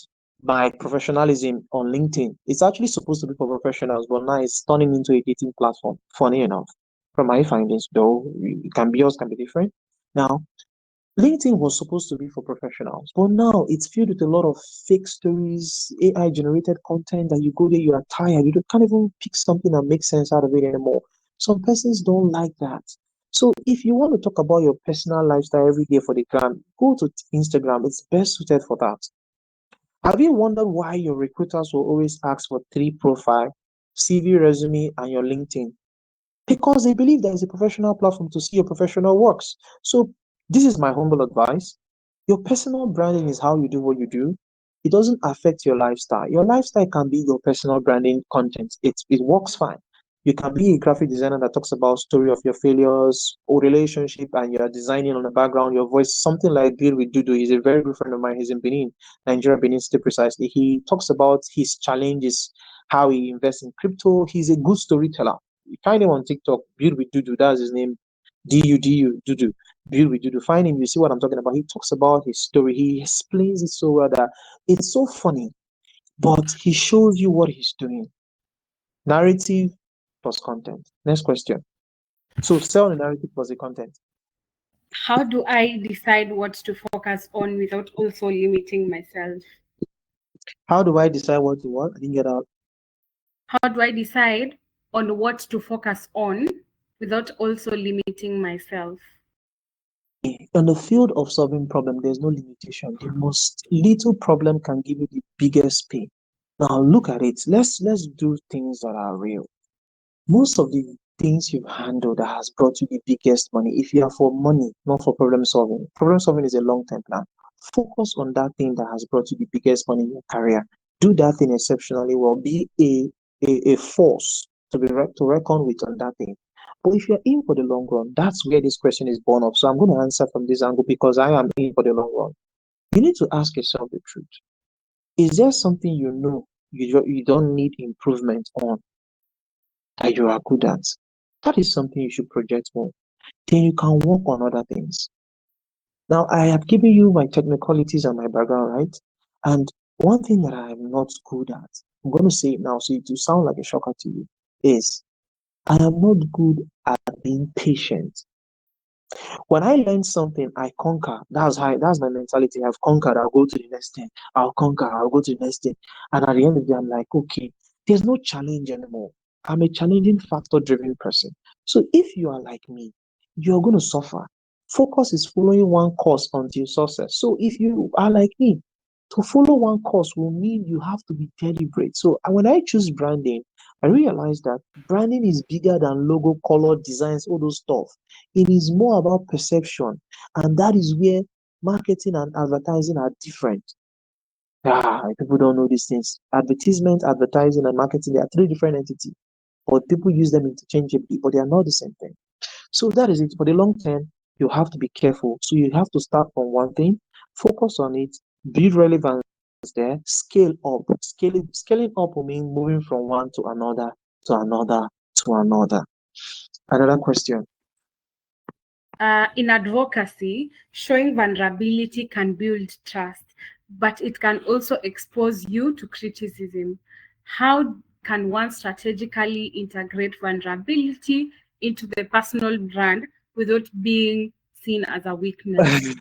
my professionalism on LinkedIn. It's actually supposed to be for professionals, but now it's turning into a dating platform. Funny enough, from my findings, though, it can be yours can be different. Now, LinkedIn was supposed to be for professionals, but now it's filled with a lot of fake stories, AI generated content that you go there, you are tired, can't even pick something that makes sense out of it anymore. Some persons don't like that. So if you want to talk about your personal lifestyle every day for the gram, go to Instagram. It's best suited for that. Have you wondered why your recruiters will always ask for three profile, CV, resume, and your LinkedIn? Because they believe there is a professional platform to see your professional works. So this is my humble advice. Your personal branding is how you do what you do. It doesn't affect your lifestyle. Your lifestyle can be your personal branding content. It works fine. You can be a graphic designer that talks about story of your failures or relationship, and you're designing on the background, your voice, something like Bill with Dudu. He's a very good friend of mine. He's in Benin, Nigeria, Benin State precisely. He talks about his challenges, how he invests in crypto. He's a good storyteller. You find him on TikTok, Build with Dudu, that's his name. DUDU, Dudu, Build with Dudu. Find him, you see what I'm talking about. He talks about his story. He explains it so well that it's so funny, but he shows you what he's doing. Narrative plus content. Next question. So sell the narrative plus the content. How do I decide what to focus on without also limiting myself? How do I decide what to what? I didn't get out. How do I decide on what to focus on without also limiting myself? In the field of solving problem, there's no limitation. The most little problem can give you the biggest pain. Now look at it. Let's do things that are real. Most of the things you've handled that has brought you the biggest money, if you are for money, not for problem solving is a long-term plan. Focus on that thing that has brought you the biggest money in your career. Do that thing exceptionally well. Be a force to reckon with on that thing. But if you're in for the long run, that's where this question is born up. So I'm going to answer from this angle because I am in for the long run. You need to ask yourself the truth. Is there something you know you don't need improvement on that you are good at? That is something you should project more. Then you can work on other things. Now, I have given you my technicalities and my background, right? And one thing that I am not good at, I'm going to say it now so it will sound like a shocker to you, is I am not good at being patient. When I learn something, I conquer. That's my mentality. I've conquered. I'll go to the next thing. I'll conquer. I'll go to the next thing. And at the end of the day, I'm like, okay, there's no challenge anymore. I'm a challenging factor driven person. So if you are like me, you're going to suffer. Focus is following one course until success. So if you are like me, to follow one course will mean you have to be deliberate. So when I choose branding, I realized that branding is bigger than logo, color, designs, all those stuff. It is more about perception, and that is where marketing and advertising are different. People don't know these things. Advertisement, advertising, and marketing, they are three different entities, but people use them interchangeably, but they are not the same thing. So that is it. For the long term, you have to be careful. So you have to start from one thing, focus on it, build relevance there, scale up. Scaling up will mean moving from one to another, to another, to another. Another question. In advocacy, showing vulnerability can build trust, but it can also expose you to criticism. How can one strategically integrate vulnerability into the personal brand without being seen as a weakness?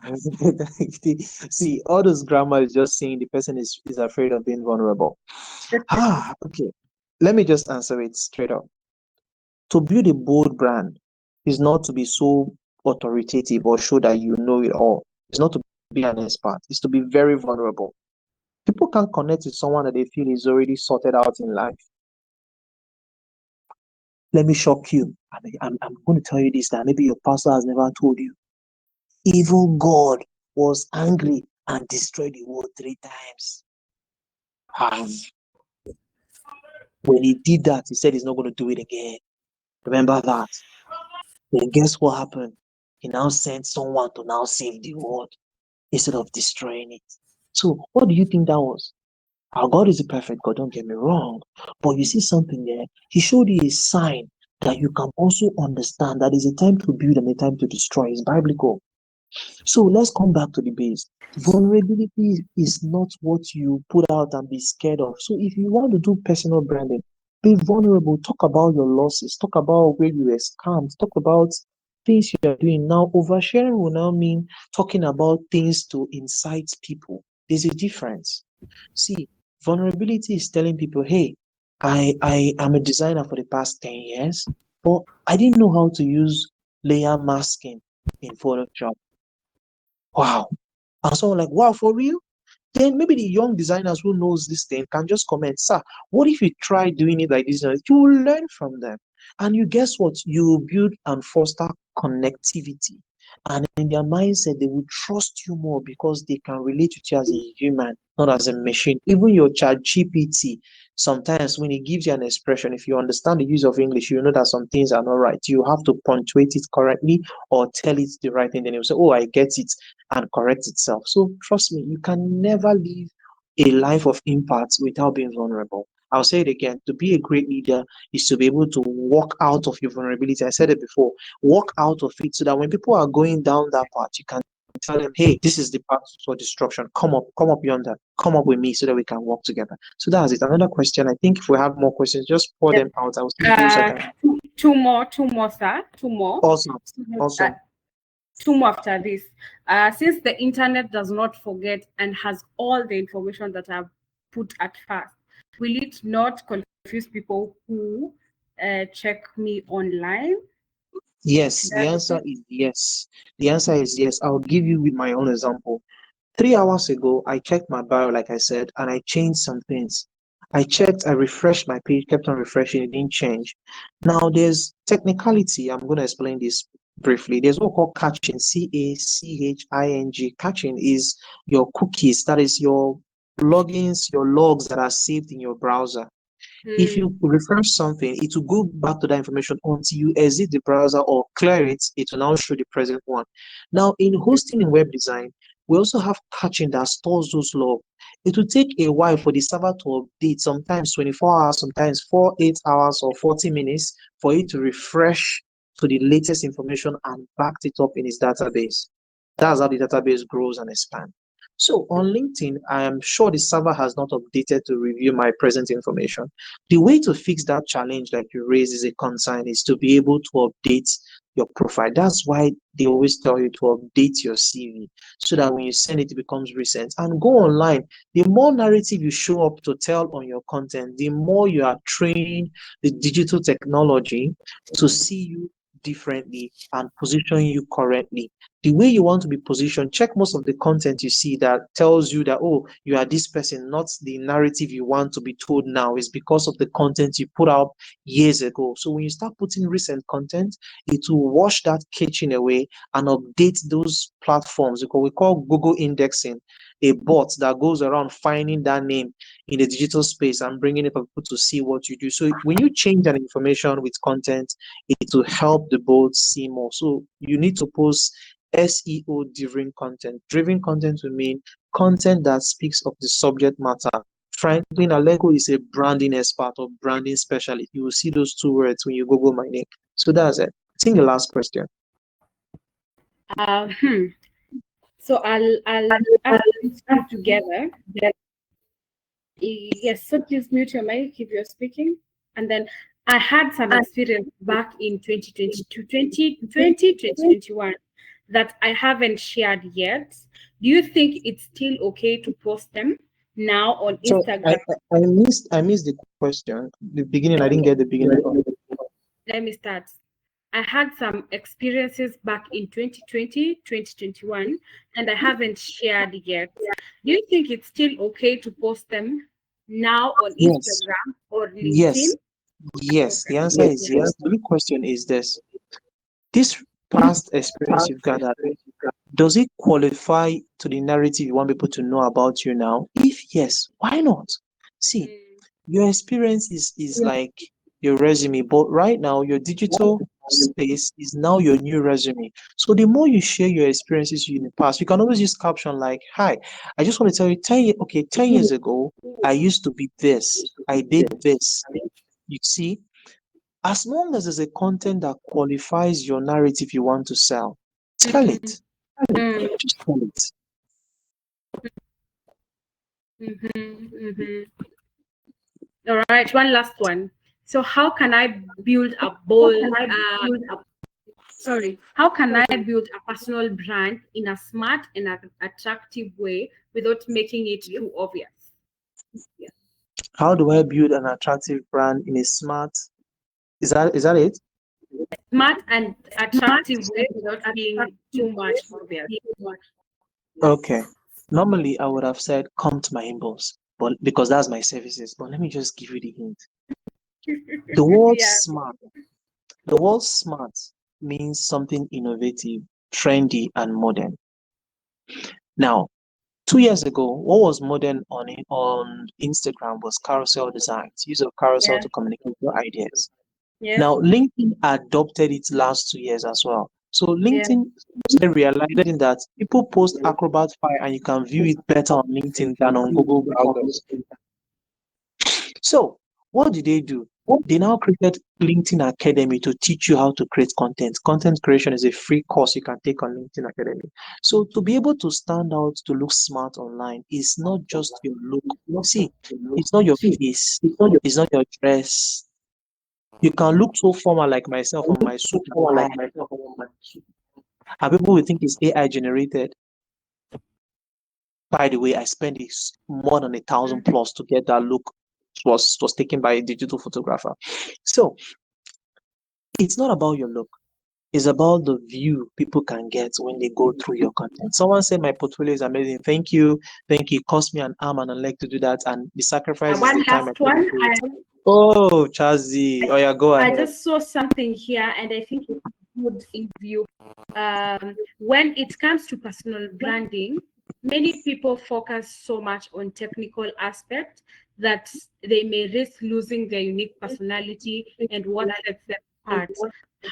See, all this grammar is just saying the person is afraid of being vulnerable. Okay. Let me just answer it straight up. To build a bold brand is not to be so authoritative or show that you know it all. It's not to be an expert. It's to be very vulnerable. People can't connect with someone that they feel is already sorted out in life. Let me shock you. I'm going to tell you this that maybe your pastor has never told you. Even God was angry and destroyed the world 3 times. And when he did that, he said he's not going to do it again. Remember that. Then guess what happened? He now sent someone to now save the world instead of destroying it. So what do you think that was? Our God is a perfect God, don't get me wrong. But you see something there. He showed you a sign that you can also understand that it's a time to build and a time to destroy. It's biblical. So let's come back to the base. Vulnerability is not what you put out and be scared of. So if you want to do personal branding, be vulnerable. Talk about your losses. Talk about where you were scammed. Talk about things you are doing. Now, oversharing will now mean talking about things to incite people. There's a difference. See, vulnerability is telling people, hey, I am a designer for the past 10 years, but I didn't know how to use layer masking in Photoshop. Wow. And someone like, wow, for real? Then maybe the young designers who knows this thing can just comment, sir, what if you try doing it like this? You will learn from them. And you guess what? You will build and foster connectivity. And in their mindset, they will trust you more because they can relate with you as a human, not as a machine. Even your chat GPT, sometimes when it gives you an expression, if you understand the use of English, you know that some things are not right. You have to punctuate it correctly or tell it the right thing. Then it will say, oh, I get it, and correct itself. So trust me, you can never live a life of impact without being vulnerable. I'll say it again. To be a great leader is to be able to walk out of your vulnerability. I said it before. Walk out of it so that when people are going down that path, you can tell them, hey, this is the path for destruction. Come up yonder. Come up with me so that we can walk together. So that's it. Another question. I think if we have more questions, just pour them out. I will see those I can. Two more, sir. Two more. Awesome. Uh, two more after this. Since the internet does not forget and has all the information that I've put at first, will it not confuse people who check me online? Yes, the answer is yes. The answer is yes. I'll give you with my own example. 3 hours ago, I checked my bio, like I said, and I changed some things. I refreshed my page, kept on refreshing, it didn't change. Now, there's technicality. I'm going to explain this briefly. There's what we call caching, CACHING. Caching is your cookies, that is your logins, your logs that are saved in your browser. If you refresh something, it will go back to that information until you exit the browser or clear it. It will now show the present one. Now, in hosting and web design, we also have caching that stores those logs. It will take a while for the server to update, sometimes 24 hours, sometimes 8 hours or 40 minutes for it to refresh to the latest information and backed it up in its database. That's how the database grows and expands. So on LinkedIn, I am sure the server has not updated to review my present information. The way to fix that challenge like you raised is a concern is to be able to update your profile. That's why they always tell you to update your CV so that when you send it, it becomes recent. And go online. The more narrative you show up to tell on your content, the more you are training the digital technology to see you differently and position you correctly. The way you want to be positioned, check most of the content you see that tells you that, oh, you are this person, not the narrative you want to be told now. Is because of the content you put out years ago. So when you start putting recent content, it will wash that kitchen away and update those platforms, because we call Google indexing, a bot that goes around finding that name in the digital space and bringing it for people to see what you do. So when you change that information with content, it will help the boat see more. So you need to post SEO driven content. Driven content will mean content that speaks of the subject matter. Franklin Alegu is a branding expert or branding specialist. You will see those two words when you Google my name. So that's it. I think the last question. So I'll ask these two together. Yes, so please mute your mic if you're speaking. And then I had some experience back in 2021 that I haven't shared yet. Do you think it's still okay to post them now on So Instagram? I missed the question. The beginning, I didn't get the beginning. Let me start. I had some experiences back in 2020, 2021, and I haven't shared yet. Do you think it's still okay to post them now on Yes. Instagram or LinkedIn? Yes. Yes. The answer is yes. The only question is this. This past experience you've gathered, does it qualify to the narrative you want people to know about you now? If yes, why not? See, your experience is like your resume, but right now your digital space is now your new resume. So the more you share your experiences in the past, you can always use caption like, "Hi, I just want to tell you 10 years ago, I used to be this, I did this." You see, as long as there's a content that qualifies your narrative you want to sell, tell it. Just tell it. All right, one last one. So how can I build a bold Sorry, how can I build a personal brand in a smart and attractive way without making it too obvious? Yeah. How do I build an attractive brand in a smart? Is that it? Smart and attractive way without being too much obvious. Okay. Normally, I would have said, come to my inbox, but because that's my services. But let me just give you the hint. The word Yeah. smart, the word smart means something innovative, trendy, and modern. Now, 2 years ago, what was modern on Instagram was carousel designs, use of carousel Yeah. to communicate your ideas. Yes. Now, LinkedIn adopted it last 2 years as well. So Yeah. LinkedIn started realizing that people post Acrobat file and you can view it better on LinkedIn than on Google browsers. So what did they do? They now created LinkedIn Academy to teach you how to create content. Content creation is a free course you can take on LinkedIn Academy. So to be able to stand out, to look smart online, is not just your look. See, it's not your face, it's not your dress. You can look so formal like myself on my suit and tie, and people will think it's AI generated. By the way, I spent more than 1,000 plus to get that look. Was taken by a digital photographer. So it's not about your look. It's about the view people can get when they go through your content. Someone said my portfolio is amazing. Thank you. Thank you. It cost me an arm and a leg to do that. And the sacrifice is One the time I last put one. into it. Oh, Chazi. Oh, yeah, go I ahead. just saw something here, and I think it's good in view. When it comes to personal branding, many people focus so much on technical aspect that they may risk losing their unique personality and what sets them apart.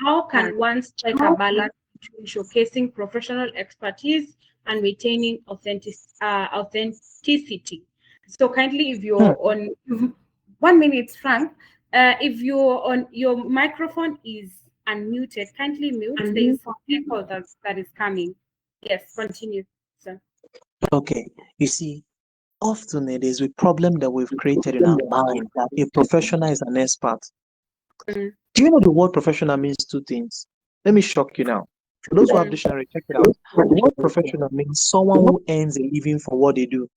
How can one strike a balance between showcasing professional expertise and maintaining authenticity? So kindly, if Hmm. you're on 1 minute, Frank, if your microphone is unmuted, kindly mute. There is some echo that is coming. Yes, continue, sir. Okay. You see, often it is a problem that we've created in our mind that a professional is an expert. Mm, Do you know the word professional means two things? Let me shock you now. For those who have mm, dictionary, check it out. The word professional means someone who earns a living for what they do.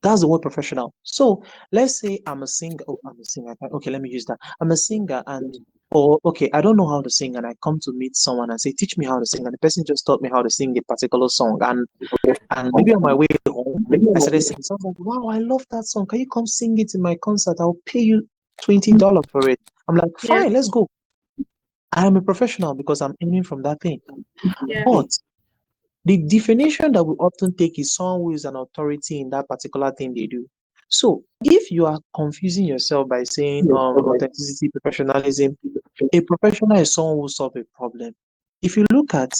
That's the word professional. So let's say I'm a singer. Oh, I'm a singer. Okay, let me use that. I'm a singer or okay, I don't know how to sing, and I come to meet someone and say, teach me how to sing. And the person just taught me how to sing a particular song. And maybe on my way home, I started singing. So I was like, wow, I love that song. Can you come sing it in my concert? I'll pay you $20 for it. I'm like, yeah, fine, let's go. I am a professional because I'm earning from that thing. yeah, But the definition that we often take is someone who is an authority in that particular thing they do. So if you are confusing yourself by saying authenticity, professionalism, a professional is someone who solve a problem. If you look at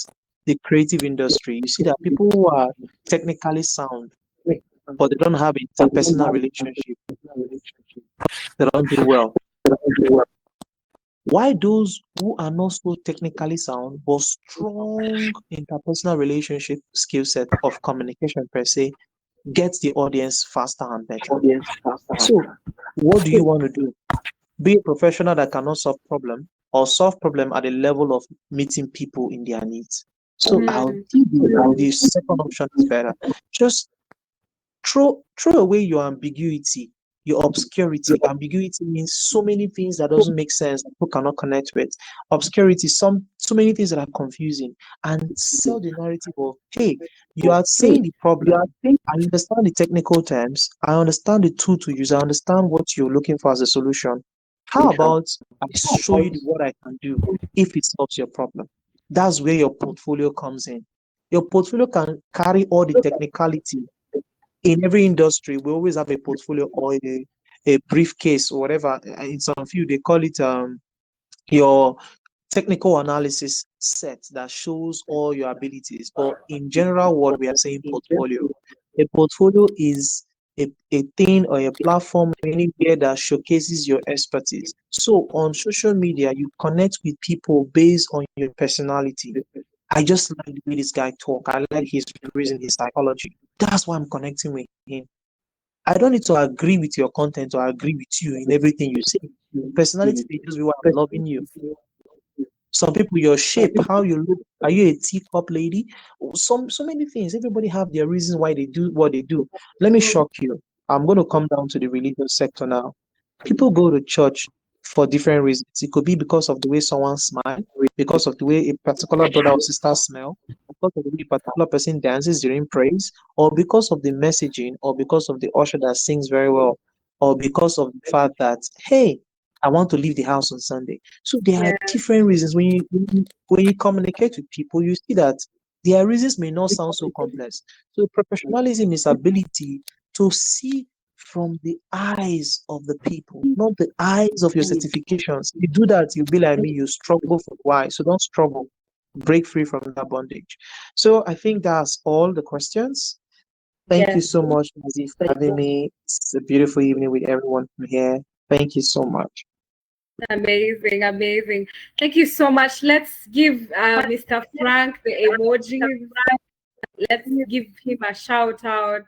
the creative industry, you see that people who are technically sound, but they don't have interpersonal relationship, they don't do well. Why those who are not so technically sound but strong interpersonal relationship skill set of communication per se gets the audience faster and better. So, what do you want to do? Be a professional that cannot solve problem or solve problem at the level of meeting people in their needs. So, I'll mm, think the second option is better. Just throw away your ambiguity, your obscurity. Ambiguity means so many things that doesn't make sense that people cannot connect with. Obscurity, so many things that are confusing, and sell the narrative of, hey, you are saying the problem. I understand the technical terms. I understand the tool to use. I understand what you're looking for as a solution. How about I show you what I can do if it solves your problem? That's where your portfolio comes in. Your portfolio can carry all the technicality. In every industry, we always have a portfolio or a briefcase or whatever. In some field, they call it your technical analysis set that shows all your abilities. But in general, what we are saying portfolio. A portfolio is a thing or a platform anywhere that showcases your expertise. So on social media, you connect with people based on your personality. I just like the way this guy talk. I like his reason, his psychology. That's why I'm connecting with him. I don't need to agree with your content or agree with you in everything you say. Personality may just be why I'm loving you. Some people, your shape, how you look. Are you a teacup lady? So many things. Everybody have their reasons why they do what they do. Let me shock you. I'm going to come down to the religious sector now. People go to church for different reasons. It could be because of the way someone smiles, because of the way a particular brother or sister smell, because of the way a particular person dances during praise, or because of the messaging, or because of the usher that sings very well, or because of the fact that, hey, I want to leave the house on Sunday. So there are Yeah. different reasons. When you communicate with people, you see that their reasons may not sound so complex. So professionalism is ability to see from the eyes of the people, not the eyes of your certifications. You do that, you'll be like me, you struggle for why. So don't struggle. Break free from that bondage. So I think that's all the questions. Thank you Yes. so much, Nazi, for having me. It's a beautiful evening with everyone from here. Thank you so much. Amazing, amazing. Thank you so much. Let's give Mr. Frank the emojis. Let's give him a shout out.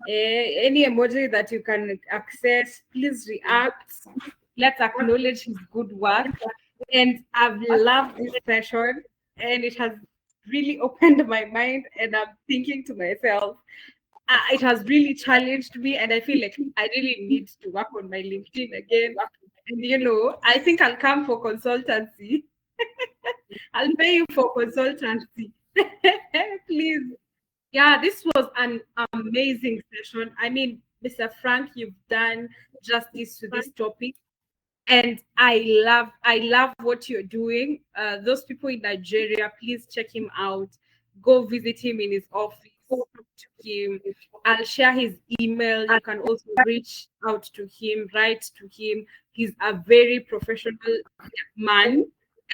Any emoji that you can access, please react. Let's acknowledge his good work. And I've loved this session, and it has really opened my mind. And I'm thinking to myself, it has really challenged me, and I feel like I really need to work on my LinkedIn again. And I think I'll come for consultancy. I'll pay you for consultancy. Please. Yeah, this was an amazing session. I mean, Mr. Frank, you've done justice to this topic. And I love what you're doing. Those people in Nigeria, please check him out. Go visit him in his office. Talk to him. I'll share his email. You can also reach out to him, write to him. He's a very professional man,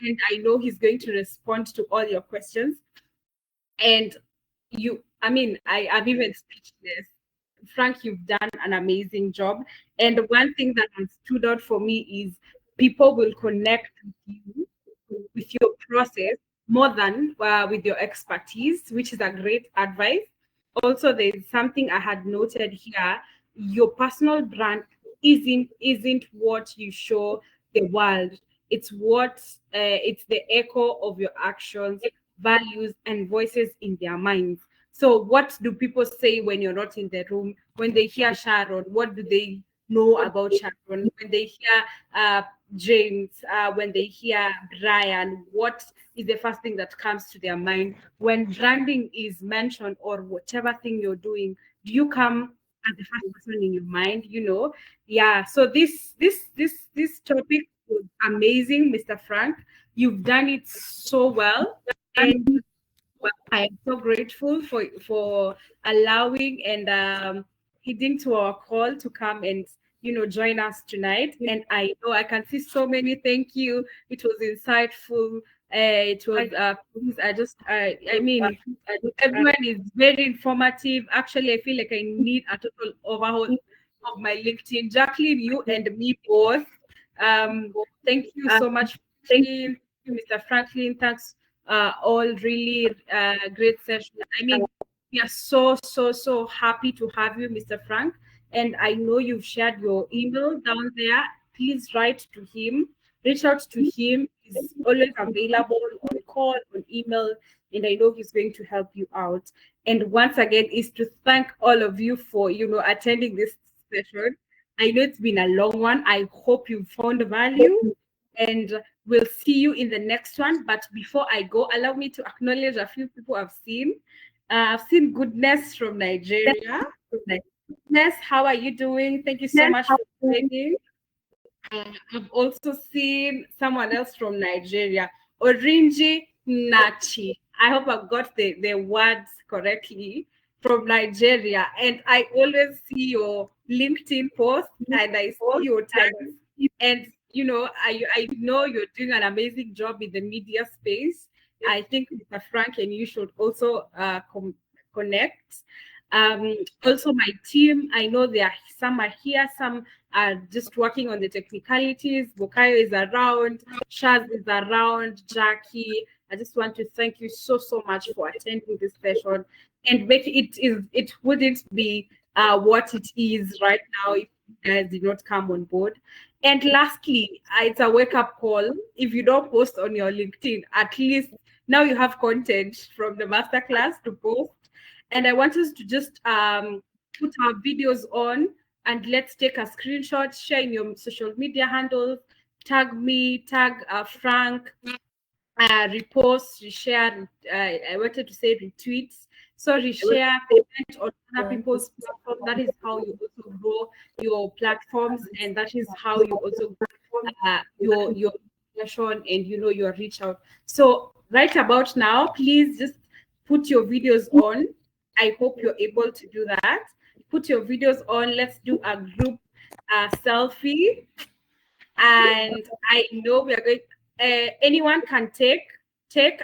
and I know he's going to respond to all your questions. And I'm even speechless. Frank, you've done an amazing job. And one thing that has stood out for me is people will connect with you, with your process, more than with your expertise, which is a great advice. Also, there's something I had noted here. Your personal brand isn't what you show the world. It's the echo of your actions, values, and voices in their minds. So what do people say when you're not in the room? When they hear Sharon, what do they know about Sharon? When they hear James, when they hear Brian, what is the first thing that comes to their mind? When branding is mentioned or whatever thing you're doing, do you come as the first person in your mind? Yeah. So this topic was amazing, Mr. Frank. You've done it so well, and I am so grateful for allowing and heeding to our call to come and join us tonight. And I know I can see so many. Thank you. It was insightful. It was. Please, I mean, everyone is very informative. Actually, I feel like I need a total overhaul of my LinkedIn. Jacqueline, you and me both. Thank you so much, Mr. Franklin. Thanks all really great session. I mean, we are so happy to have you, Mr. Frank. And I know you've shared your email down there. Please write to him, reach out to him. He's always available on call, on email, and I know he's going to help you out. And once again, is to thank all of you for attending this session. I know it's been a long one. I hope you found value, and we'll see you in the next one. But before I go, allow me to acknowledge a few people I've seen. I've seen Goodness from Nigeria. Goodness, how are you doing? Thank you so much for joining. I've also seen someone else from Nigeria, Orinji Nachi. I hope I got the words correctly, from Nigeria. And I always see your LinkedIn post and I see your tags. And I know you're doing an amazing job in the media space. I think Mr. Frank and you should also connect. Also, my team, I know some are here, some are just working on the technicalities. Bukayo is around, Shaz is around, Jackie. I just want to thank you so much for attending this session and make it wouldn't be what it is right now if guys did not come on board. And lastly, it's a wake-up call. If you don't post on your LinkedIn, at least now you have content from the masterclass to post. And I want us to just put our videos on and let's take a screenshot, share in your social media handles, tag me, tag Frank, repost, reshare. I wanted to say retweets. So reshare, comment on other people's platform. That is how you also grow your platforms, and that is how you also your session and your reach out. So right about now, please just put your videos on. I hope you're able to do that. Put your videos on. Let's do a group selfie. And I know we are going. Anyone can take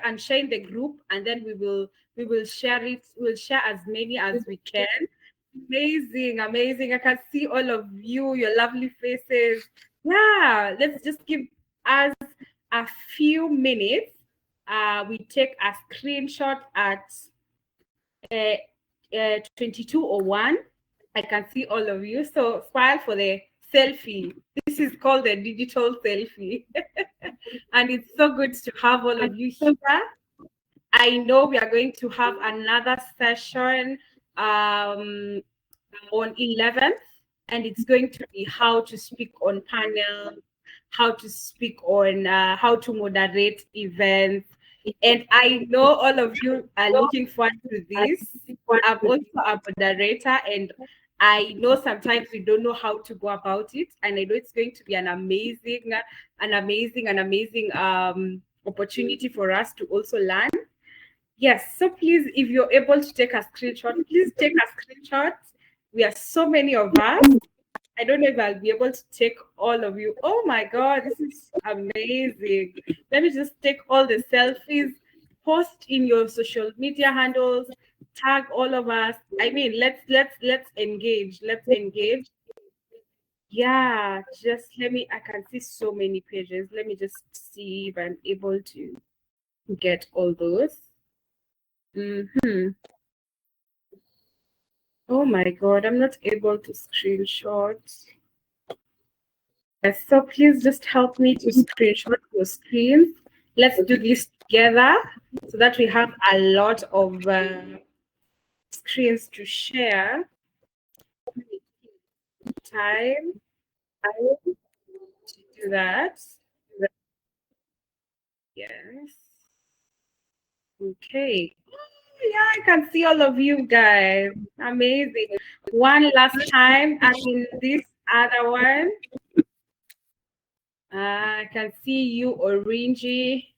and share in the group, and then we will share it. We'll share as many as we can. Amazing, amazing! I can see all of you, your lovely faces. Yeah, let's just give us a few minutes. We take a screenshot at 22:01. I can see all of you. So smile for the selfie. This is called the digital selfie. And it's so good to have all of you here. I know we are going to have another session on 11th, and it's going to be how to speak on panel, how to speak on how to moderate events. And I know all of you are looking forward to this. I'm also a moderator, and I know sometimes we don't know how to go about it. And I know it's going to be an amazing opportunity for us to also learn. Yes, so please, if you're able to take a screenshot, please take a screenshot. We are so many of us. I don't know if I'll be able to take all of you. Oh my God, this is amazing. Let me just take all the selfies, post in your social media handles, tag all of us. I mean, let's engage. Let's engage. Yeah, just I can see so many pages. Let me just see if I'm able to get all those. Oh my God, I'm not able to screenshot. So please just help me to screenshot your screen. Let's do this together so that we have a lot of screens to share. Time to do that. Yes. Okay. Yeah, I can see all of you guys. Amazing. One last time, and in this other one, I can see you, Orangey.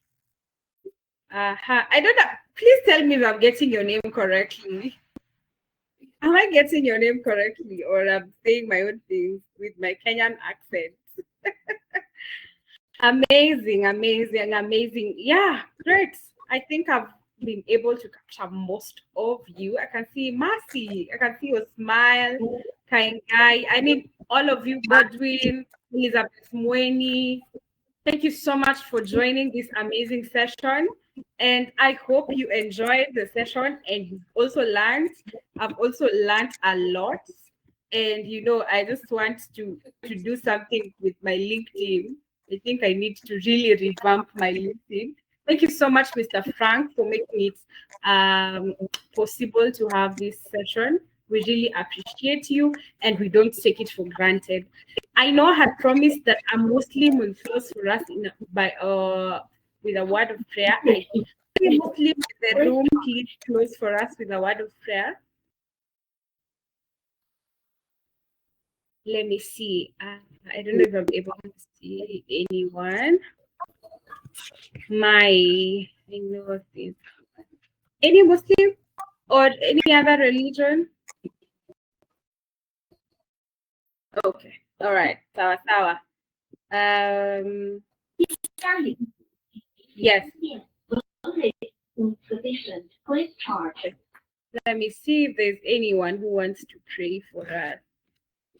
I don't know. Please tell me if I'm getting your name correctly. Am I getting your name correctly, or I'm saying my own things with my Kenyan accent? Amazing, amazing, amazing. Yeah, great. I think I've been able to capture most of you. I can see Mercy. I can see your smile. Kind guy. I mean, all of you, Godwin, Elizabeth Mweni. Thank you so much for joining this amazing session. And I hope you enjoyed the session and you've also learned. I've also learned a lot. And I just want to do something with my LinkedIn. I think I need to really revamp my LinkedIn. Thank you so much, Mr. Frank, for making it possible to have this session. We really appreciate you, and we don't take it for granted. I know I had promised that a Muslim will close for us with a word of prayer. Muslim in the room, please close for us with a word of prayer. Let me see. I don't know if I'm able to see anyone. I know this. Any Muslim or any other religion? Okay. All right. Sawa sawa. Yes. Let me see if there's anyone who wants to pray for us.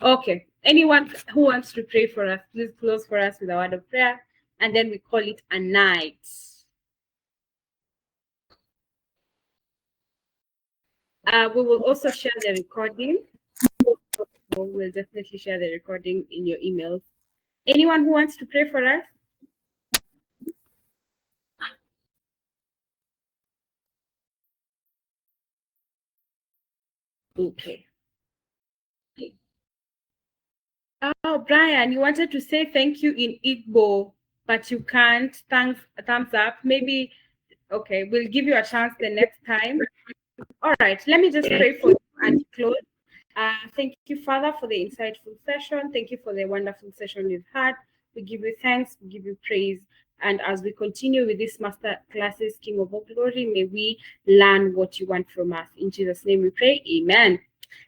Okay. Anyone who wants to pray for us, please close for us with a word of prayer, and then we call it a night. We will also share the recording. we'll definitely share the recording in your emails. Anyone who wants to pray for us? Okay. Oh, Brian, you wanted to say thank you in Igbo, but you can't. Thumbs up. Maybe, okay, we'll give you a chance the next time. All right, let me just pray for you and close. Thank you, Father, for the insightful session. Thank you for the wonderful session we've had. We give you thanks, we give you praise. And as we continue with this master classes, King of all glory, may we learn what you want from us. In Jesus' name we pray, amen.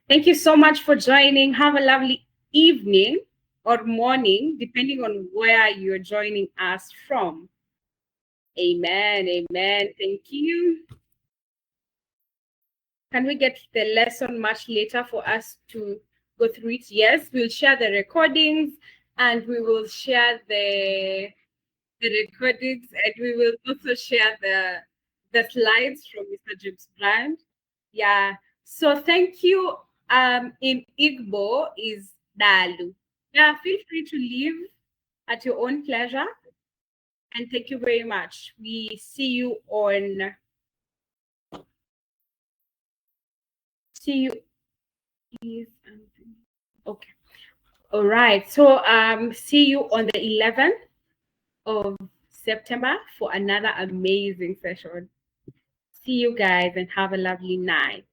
Thank you so much for joining. Have a lovely evening or morning, depending on where you're joining us from. Amen, amen. Thank you. Can we get the lesson much later for us to go through it? Yes, we'll share the recordings and we will share the recordings and we will also share the slides from Mr. Mrjamesbrand. Yeah. So thank you. In Igbo is Dalu. Yeah, feel free to leave at your own pleasure. And thank you very much. We see you on. See you. Okay. All right. So see you on the 11th of September for another amazing session. See you guys and have a lovely night.